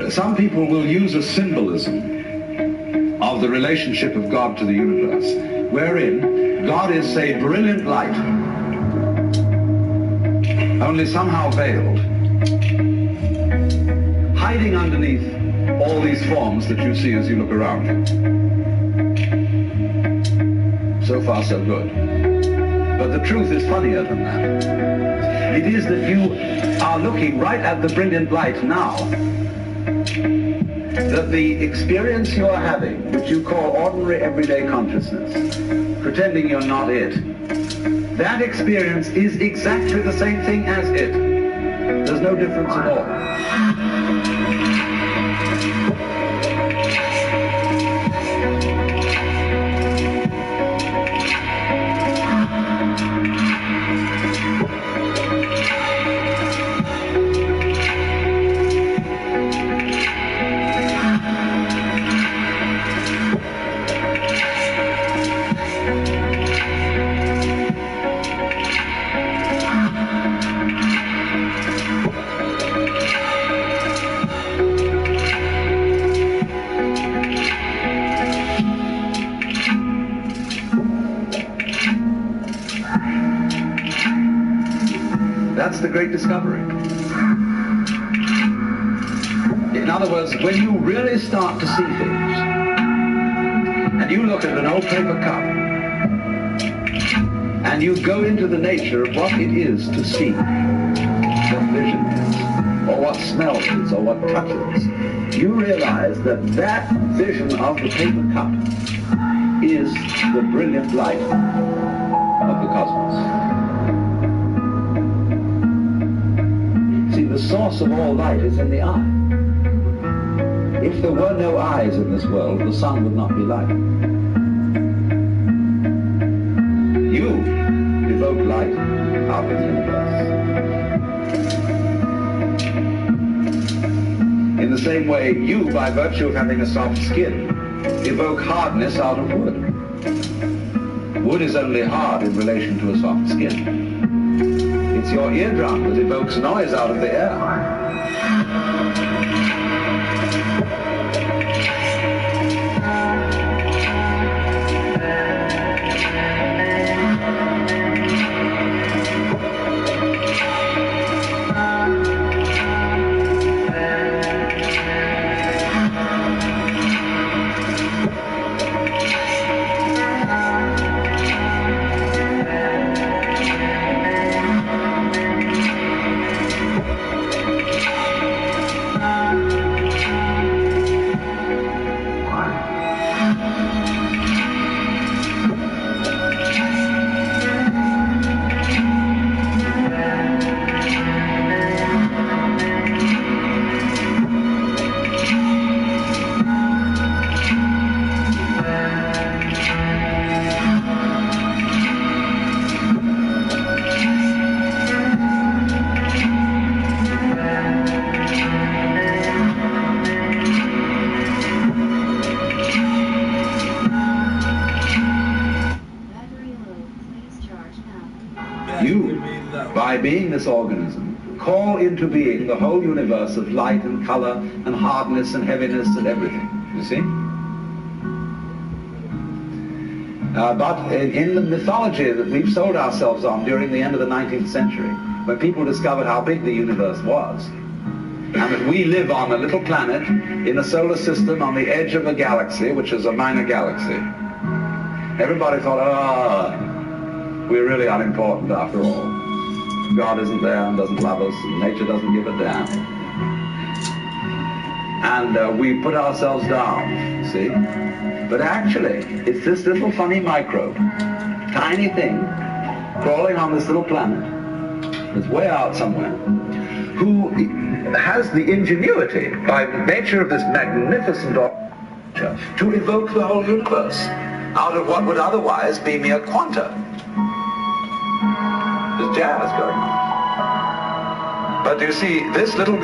Some people will use a symbolism of the relationship of God to the universe, wherein God is, say, brilliant light, only somehow veiled, hiding underneath all these forms that you see as you look around you. So far, so good. But the truth is funnier than that. It is that you are looking right at the brilliant light now. That the experience you are having, which you call ordinary everyday consciousness, pretending you're not it, that experience is exactly the same thing as it. There's no difference at all. That's the great discovery. In other words, when you really start to see things, and you look at an old paper cup, and you go into the nature of what it is to see, what vision is, or what smell is, or what touch is, you realize that that vision of the paper cup is the brilliant light of the cosmos. The source of all light is in the eye. If there were no eyes in this world, the sun would not be light. You evoke light out of the universe. In the same way, you, by virtue of having a soft skin, evoke hardness out of wood. Wood is only hard in relation to a soft skin. It's your eardrum that evokes noise out of the air. By being this organism, call into being the whole universe of light and color and hardness and heaviness and everything, you see? But in the mythology that we've sold ourselves on during the end of the 19th century, when people discovered how big the universe was, and that we live on a little planet in a solar system on the edge of a galaxy, which is a minor galaxy, everybody thought, we're really unimportant after all. God isn't there and doesn't love us, and nature doesn't give a damn. And we put ourselves down, see? But actually, it's this little funny microbe, tiny thing, crawling on this little planet, that's way out somewhere, who has the ingenuity, by nature of this magnificent orchestra, to evoke the whole universe out of what would otherwise be mere quanta. There's jazz going on. But you see, this little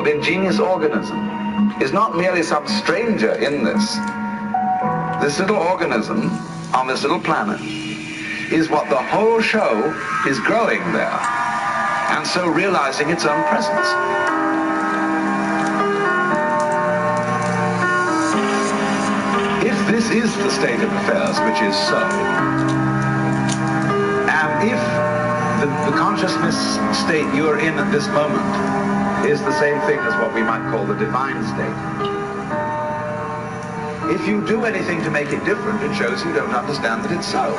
ingenious organism is not merely some stranger in this. This little organism on this little planet is what the whole show is growing there, and so realizing its own presence. If this is the state of affairs, which is so, and if the consciousness state you're in at this moment is the same thing as what we might call the divine state, if you do anything to make it different, it shows you don't understand that it's so.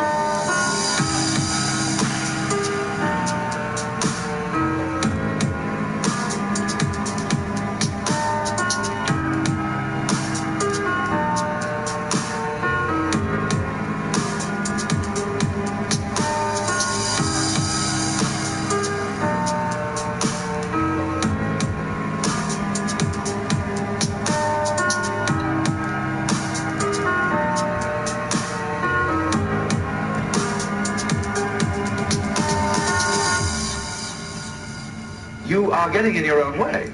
you are getting in your own way.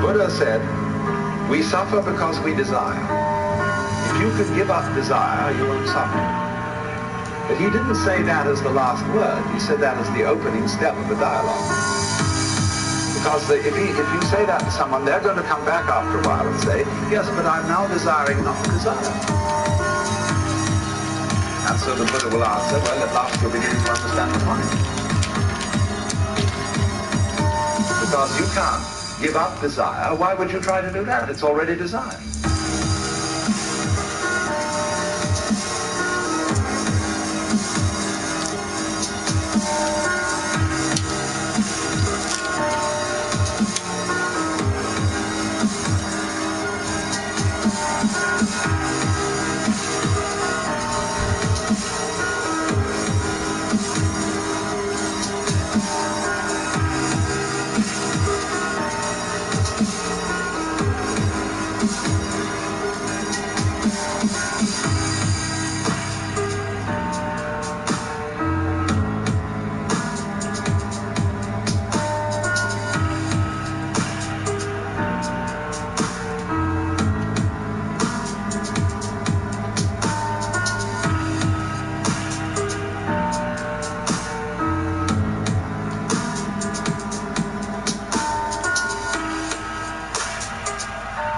Buddha said, we suffer because we desire. If you can give up desire, you won't suffer. But he didn't say that as the last word. He said that as the opening step of the dialogue. Because if you say that to someone, they're going to come back after a while and say, yes, but I'm now desiring not to desire. And so the Buddha will answer, well, at last you're beginning to understand the point. Because you can't give up desire. Why would you try to do that? It's already desire.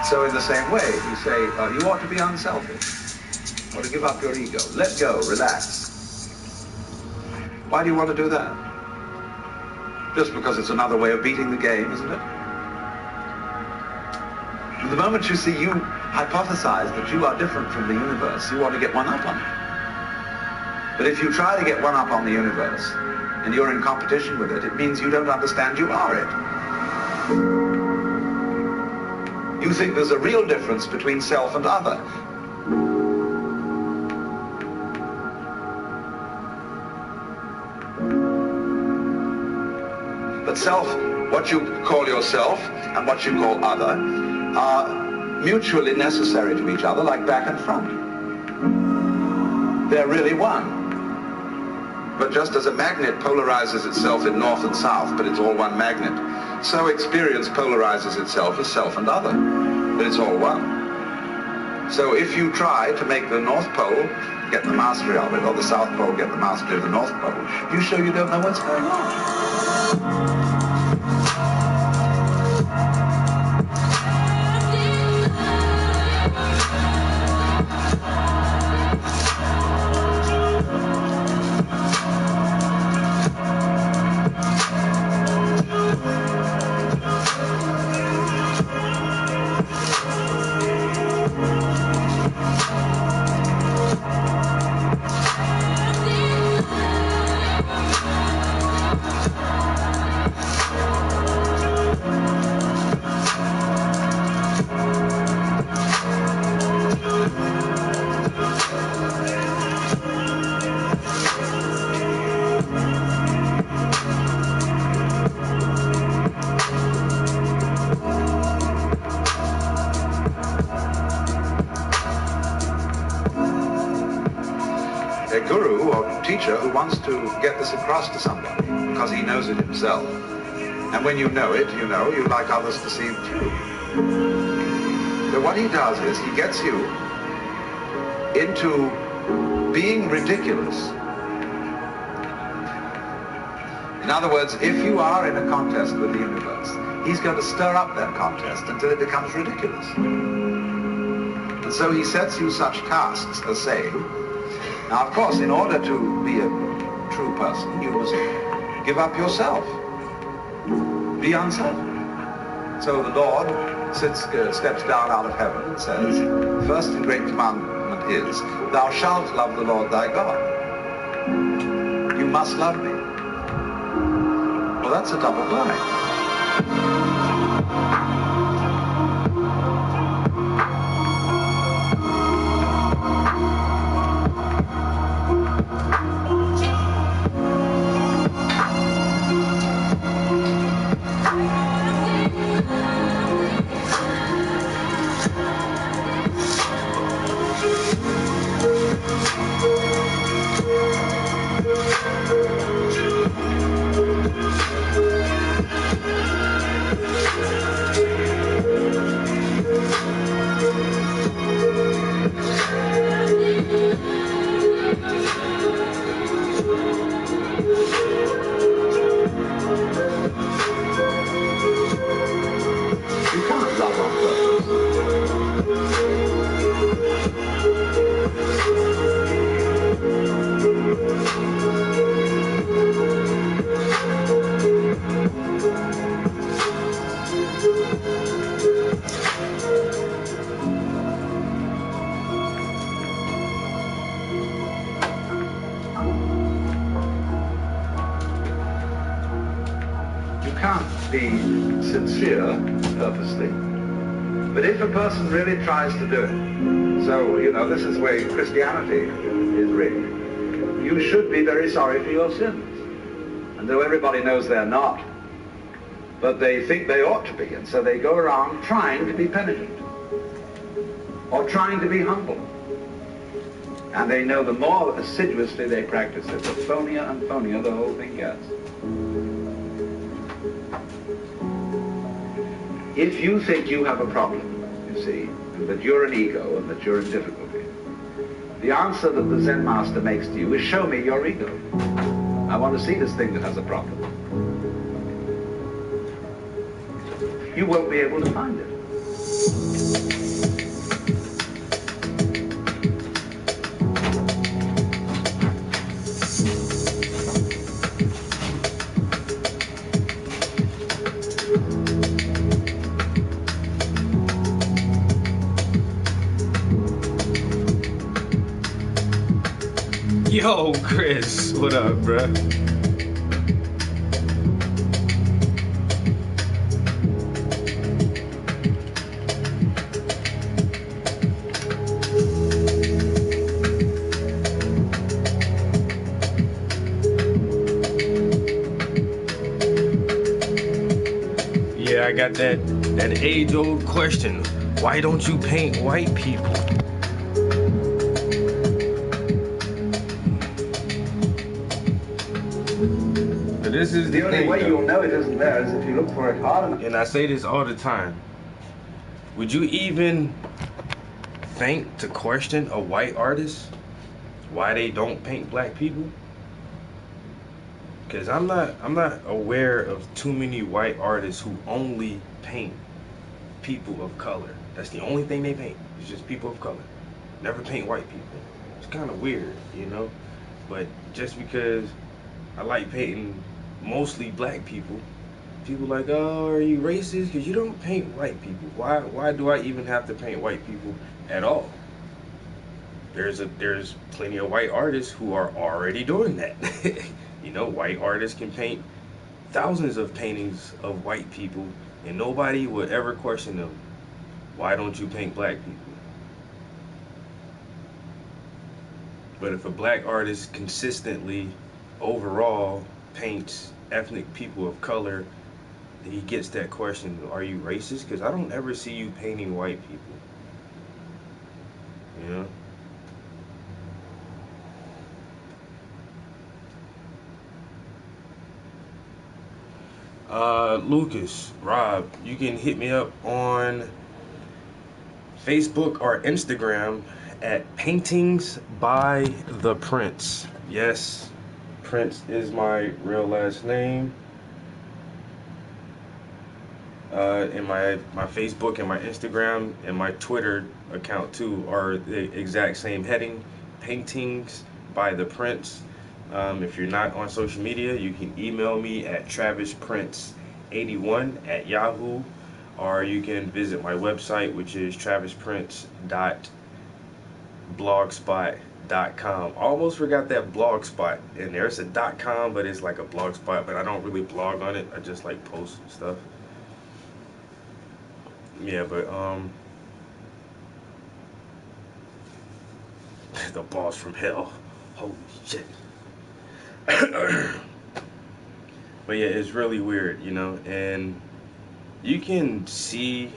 So in the same way, you say, you ought to be unselfish, or to give up your ego. Let go, relax. Why do you want to do that? Just because it's another way of beating the game, isn't it? The moment you see you hypothesize that you are different from the universe, you want to get one up on it. But if you try to get one up on the universe, and you're in competition with it, it means you don't understand you are it. You think there's a real difference between self and other. But self, what you call yourself and what you call other, are mutually necessary to each other, like back and front. They're really one. But just as a magnet polarizes itself in north and south, but it's all one magnet, so experience polarizes itself as self and other, but it's all one. So if you try to make the North Pole get the mastery of it, or the South Pole get the mastery of the North Pole, you show you don't know what's going on. A guru or teacher who wants to get this across to somebody because he knows it himself. And when you know it, you know, you'd like others to see it too. So what he does is he gets you into being ridiculous. In other words, if you are in a contest with the universe, he's going to stir up that contest until it becomes ridiculous. And so he sets you such tasks as saying, now, of course, in order to be a true person, you must give up yourself. Be unselfish. So the Lord steps down out of heaven and says, first in great commandment, commandment is, thou shalt love the Lord thy God. You must love me. Well, that's a double blind. You can't love on purpose. You can't be sincere purposely. But if a person really tries to do it, so, you know, this is where Christianity is really. You should be very sorry for your sins. And though everybody knows they're not, but they think they ought to be, and so they go around trying to be penitent or trying to be humble. And they know the more assiduously they practice it, the phonier and phonier the whole thing gets. If you think you have a problem, you see, and that you're an ego and that you're in difficulty, the answer that the Zen master makes to you is, show me your ego. I want to see this thing that has a problem. You won't be able to find it. Yo, Chris, what up, bruh? Yeah, I got that age-old question. Why don't you paint white people? This is The only thing, way though. you'll know it isn't there is if you look for it hard enough. And I say this all the time. Would you even think to question a white artist why they don't paint black people? Because I'm not aware of too many white artists who only paint people of color. That's the only thing they paint. It's just people of color. Never paint white people. It's kind of weird, you know? But just because I like painting mostly black people, people like, oh, are you racist? Because you don't paint white people. Why do I even have to paint white people at all? There's plenty of white artists who are already doing that. You know, white artists can paint thousands of paintings of white people and nobody would ever question them. Why don't you paint black people? But if a black artist consistently overall paints ethnic people of color, he gets that question, are you racist? Because I don't ever see you painting white people. You know? Lucas, Rob, you can hit me up on Facebook or Instagram at Paintings by the Prince. Yes, Prince is my real last name. And my Facebook and my Instagram and my Twitter account too are the exact same heading, Paintings by the Prince. If you're not on social media, you can email me at travisprince81@yahoo, or you can visit my website, which is travisprince.biz. blogspot.com. Almost forgot that blogspot in there. It's a .com, but it's like a blogspot, but I don't really blog on it. I just like post stuff. Yeah, but the boss from hell. Holy shit. But yeah, it's really weird, you know, and you can see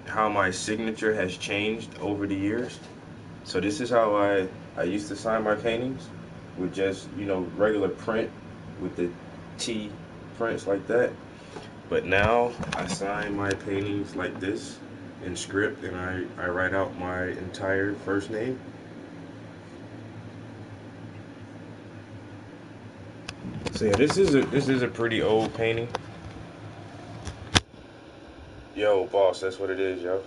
how my signature has changed over the years. So this is how I used to sign my paintings, with just, you know, regular print with the T prints like that. But now I sign my paintings like this in script, and I write out my entire first name. So yeah, this is a pretty old painting. Yo, boss, that's what it is, yo.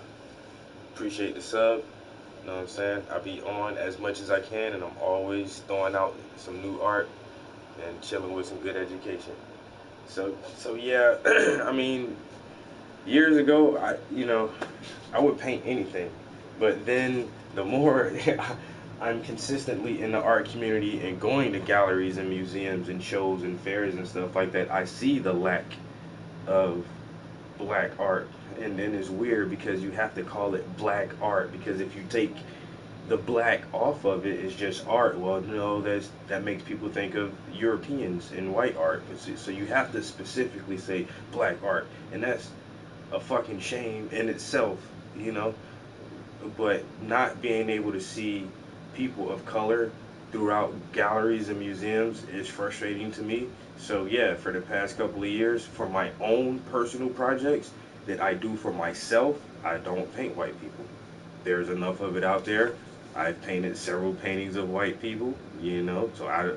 Appreciate the sub. You know what I'm saying? I be on as much as I can, and I'm always throwing out some new art and chilling with some good education. So yeah, I mean, years ago, I would paint anything, but then the more I'm consistently in the art community and going to galleries and museums and shows and fairs and stuff like that, I see the lack of black art. And then it's weird because you have to call it black art, because if you take the black off of it, it's just art. Well, no, that makes people think of Europeans and white art. So you have to specifically say black art, and that's a fucking shame in itself, you know. But not being able to see people of color throughout galleries and museums is frustrating to me. So yeah, for the past couple of years, for my own personal projects that I do for myself, I don't paint white people. There's enough of it out there. I've painted several paintings of white people, you know, so I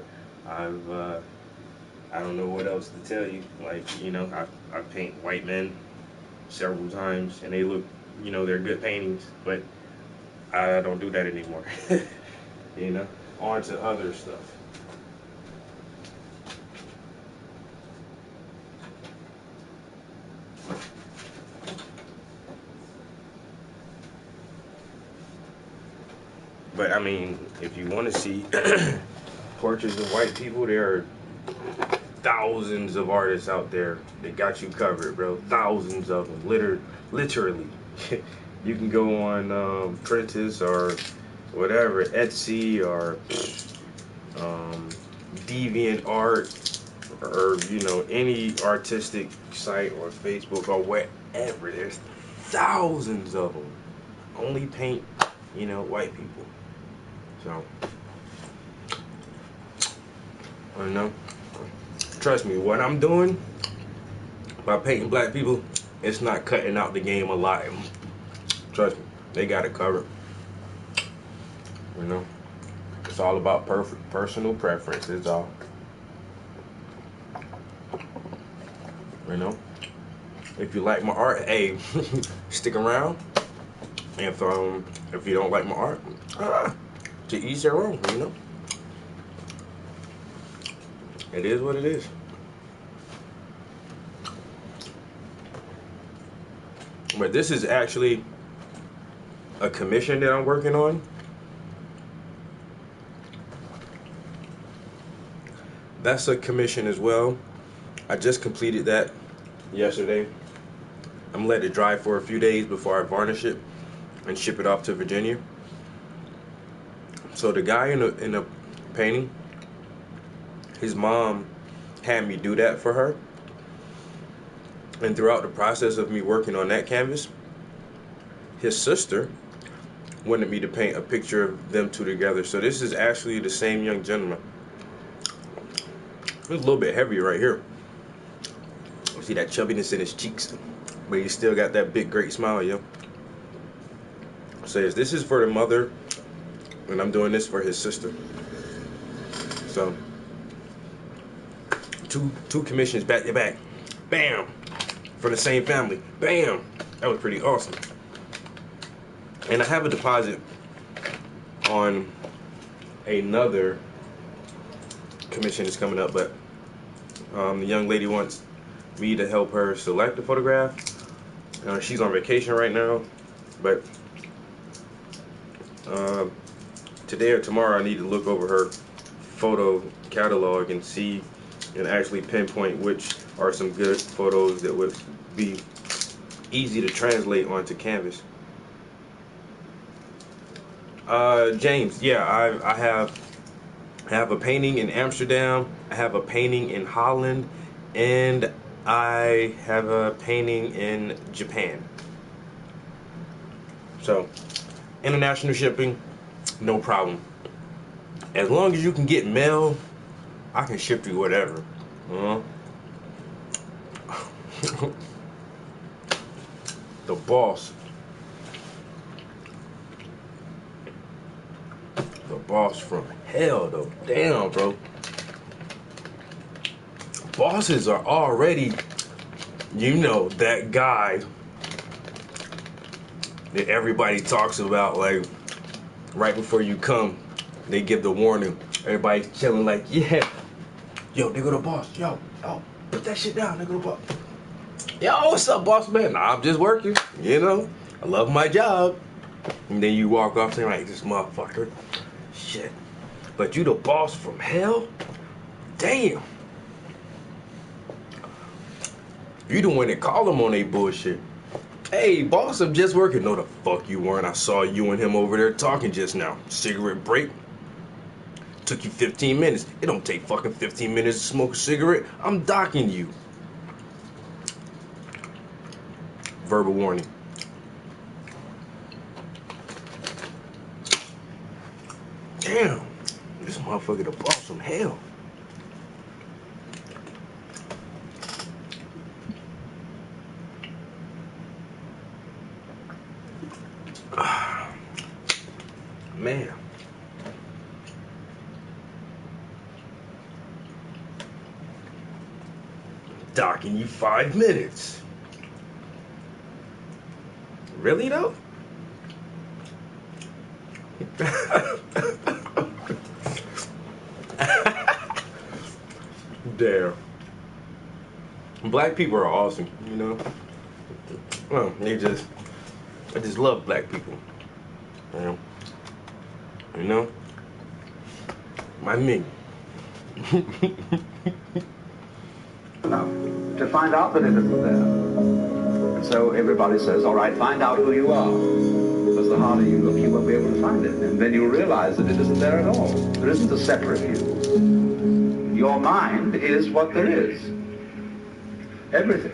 don't know what else to tell you. Like, you know, I paint white men several times, and they look, you know, they're good paintings, but I don't do that anymore. You know, on to other stuff. But I mean, if you want to see portraits of white people, there are thousands of artists out there that got you covered, bro. Thousands of them, literally. You can go on Pinterest or whatever, Etsy or DeviantArt, or you know, any artistic site, or Facebook or whatever. There's thousands of them. Only paint, you know, white people. So I don't know. Trust me, what I'm doing by painting black people, it's not cutting out the game a lot. Trust me, they got it covered. You know, it's all about personal preference. It's all. You know, if you like my art, hey, stick around. If you don't like my art, to each their own. You know, it is what it is. But this is actually a commission that I'm working on. That's a commission as well. I just completed that yesterday. I'm gonna let it dry for a few days before I varnish it and ship it off to Virginia. So the guy in the painting, his mom had me do that for her. And throughout the process of me working on that canvas, his sister wanted me to paint a picture of them two together. So this is actually the same young gentleman. It's a little bit heavier right here. See that chubbiness in his cheeks, but he still got that big great smile, yo. Says this is for the mother, and I'm doing this for his sister. So two commissions back to back, bam, from the same family, bam. That was pretty awesome. And I have a deposit on another commission that's coming up, but the young lady wants me to help her select the photograph. She's on vacation right now, but today or tomorrow I need to look over her photo catalog and see and actually pinpoint which are some good photos that would be easy to translate onto canvas. James, yeah, I have a painting in Amsterdam, I have a painting in Holland, and I have a painting in Japan. So, international shipping, no problem. As long as you can get mail, I can ship you whatever. The boss. The boss from hell, though. Damn, bro. Bosses are already, you know, that guy that everybody talks about, like, right before you come, they give the warning. Everybody's chilling like, yeah. Yo, nigga the boss. Yo, put that shit down, nigga the boss. Yo, what's up, boss man? Nah, I'm just working, you know. I love my job. And then you walk off saying, like, this motherfucker. Shit. But you the boss from hell? Damn. You the one that call them on they bullshit. Hey, boss, I'm just working. No, the fuck you weren't. I saw you and him over there talking just now. Cigarette break. Took you 15 minutes. It don't take fucking 15 minutes to smoke a cigarette. I'm docking you. Verbal warning. Damn. This motherfucker the boss from hell. Man. Docking you 5 minutes. Really though? Damn. Black people are awesome, you know? Well, I just love black people. You know? My ming. Enough to find out that it isn't there. And so everybody says, all right, find out who you are. Because the harder you look, you won't be able to find it. And then you'll realize that it isn't there at all. There isn't a separate you. Your mind is what there is. Everything.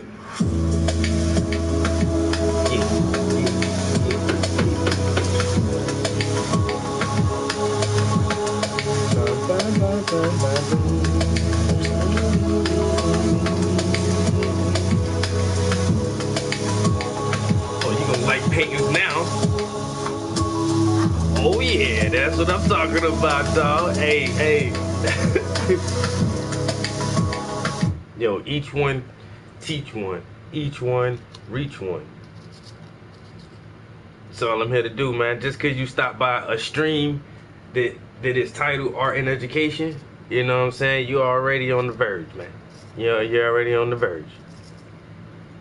Oh, you gonna like paintings now? Oh yeah, that's what I'm talking about, dog. Hey. Yo, each one teach one. Each one reach one. That's all I'm here to do, man. Just cause you stop by a stream that is titled Art and Education, you know what I'm saying? You're already on the verge, man. You're already on the verge.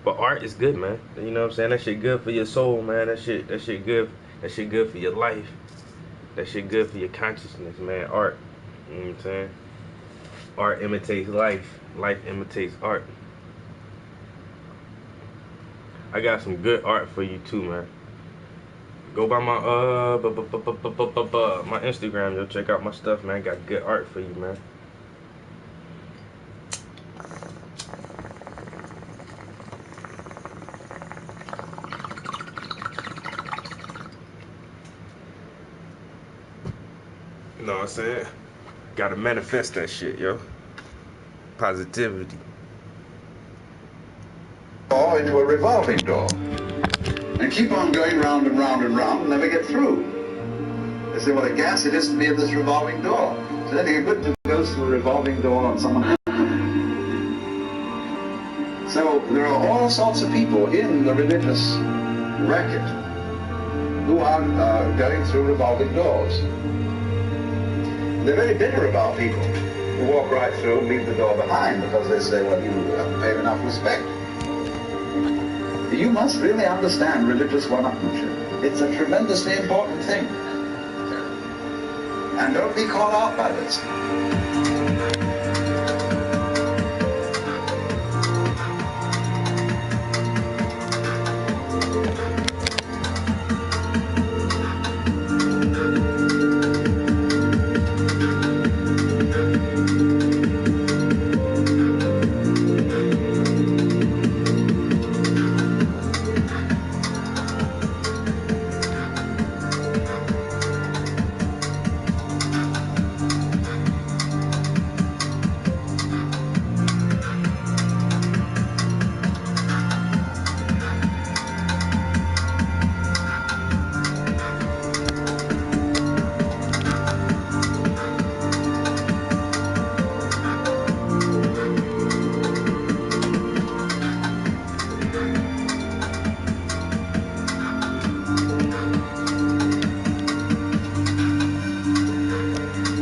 But art is good, man. You know what I'm saying? That shit good for your soul, man. That shit good. That shit good for your life. That shit good for your consciousness, man. Art. You know what I'm saying? Art imitates life. Life imitates art. I got some good art for you too, man. Go by my my Instagram, yo. Check out my stuff, man. Got good art for you, man. You know what I'm saying? Gotta manifest that shit, yo. Positivity. Or into a revolving door. And keep on going round and round and round and never get through. They say, what a gas it is to be in this revolving door. So then you're good to go through a revolving door on someone else. So there are all sorts of people in the religious racket who are going through revolving doors. They're very bitter about people who walk right through and leave the door behind because they say, well, you haven't paid enough respect. You must really understand religious one-upmanship. It's a tremendously important thing. And don't be caught out by this.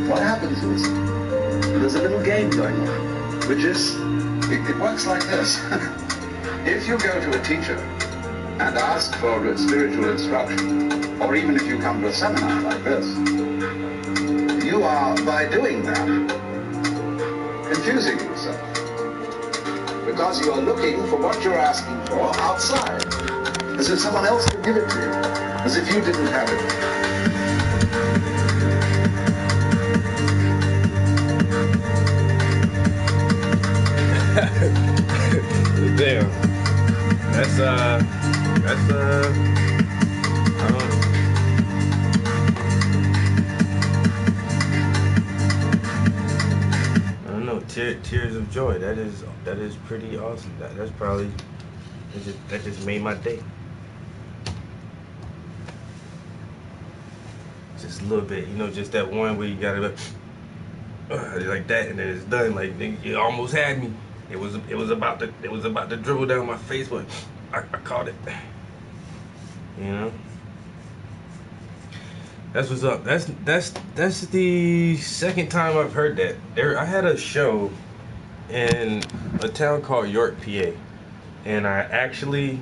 What happens is, there's a little game going on, which is, it works like this. If you go to a teacher and ask for a spiritual instruction, or even if you come to a seminar like this, you are, by doing that, confusing yourself. Because you are looking for what you're asking for outside, as if someone else could give it to you, as if you didn't have it. Damn. That's I don't know. Tears of joy. That is pretty awesome. That's probably that just made my day. Just a little bit, just that one where you gotta like that, and then it's done. Like it almost had me. It was about to dribble down my face, but I caught it. That's what's up. That's the second time I've heard that. I had a show in a town called York, PA, and I actually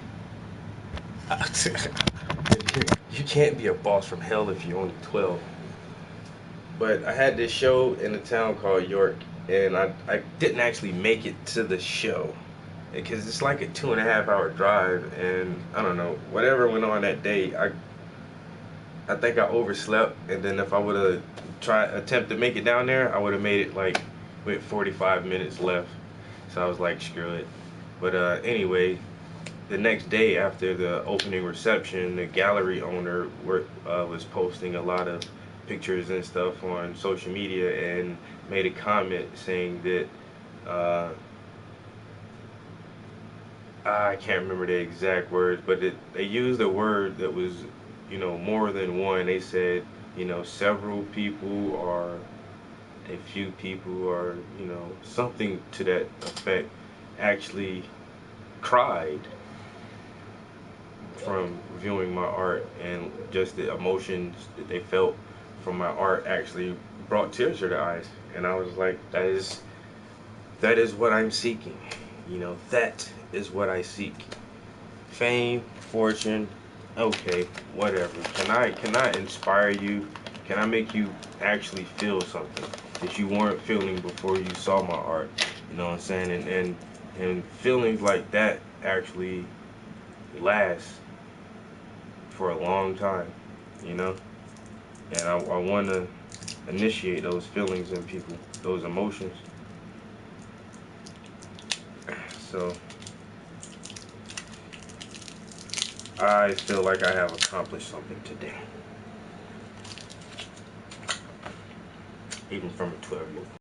you can't be a boss from hell if you're only 12. But I had this show in a town called York, and I didn't actually make it to the show because it's like a 2.5-hour drive, and I don't know, whatever went on that day, I think I overslept, and then if I would have attempt to make it down there, I would have made it like with 45 minutes left. So I was like, screw it. But anyway, the next day after the opening reception, the gallery owner was posting a lot of pictures and stuff on social media and made a comment saying that I can't remember the exact words, but they used a word that was more than one. They said several people or a few people or something to that effect actually cried from viewing my art, and just the emotions that they felt from my art actually brought tears to their eyes. And I was like, that is what I'm seeking. That is what I seek. Fame, fortune, okay, whatever. Can I inspire you? Can I make you actually feel something that you weren't feeling before you saw my art? You know what I'm saying? And feelings like that actually last for a long time, and I want to initiate those feelings in people, those emotions. So I feel like I have accomplished something today, even from a 12-year-old.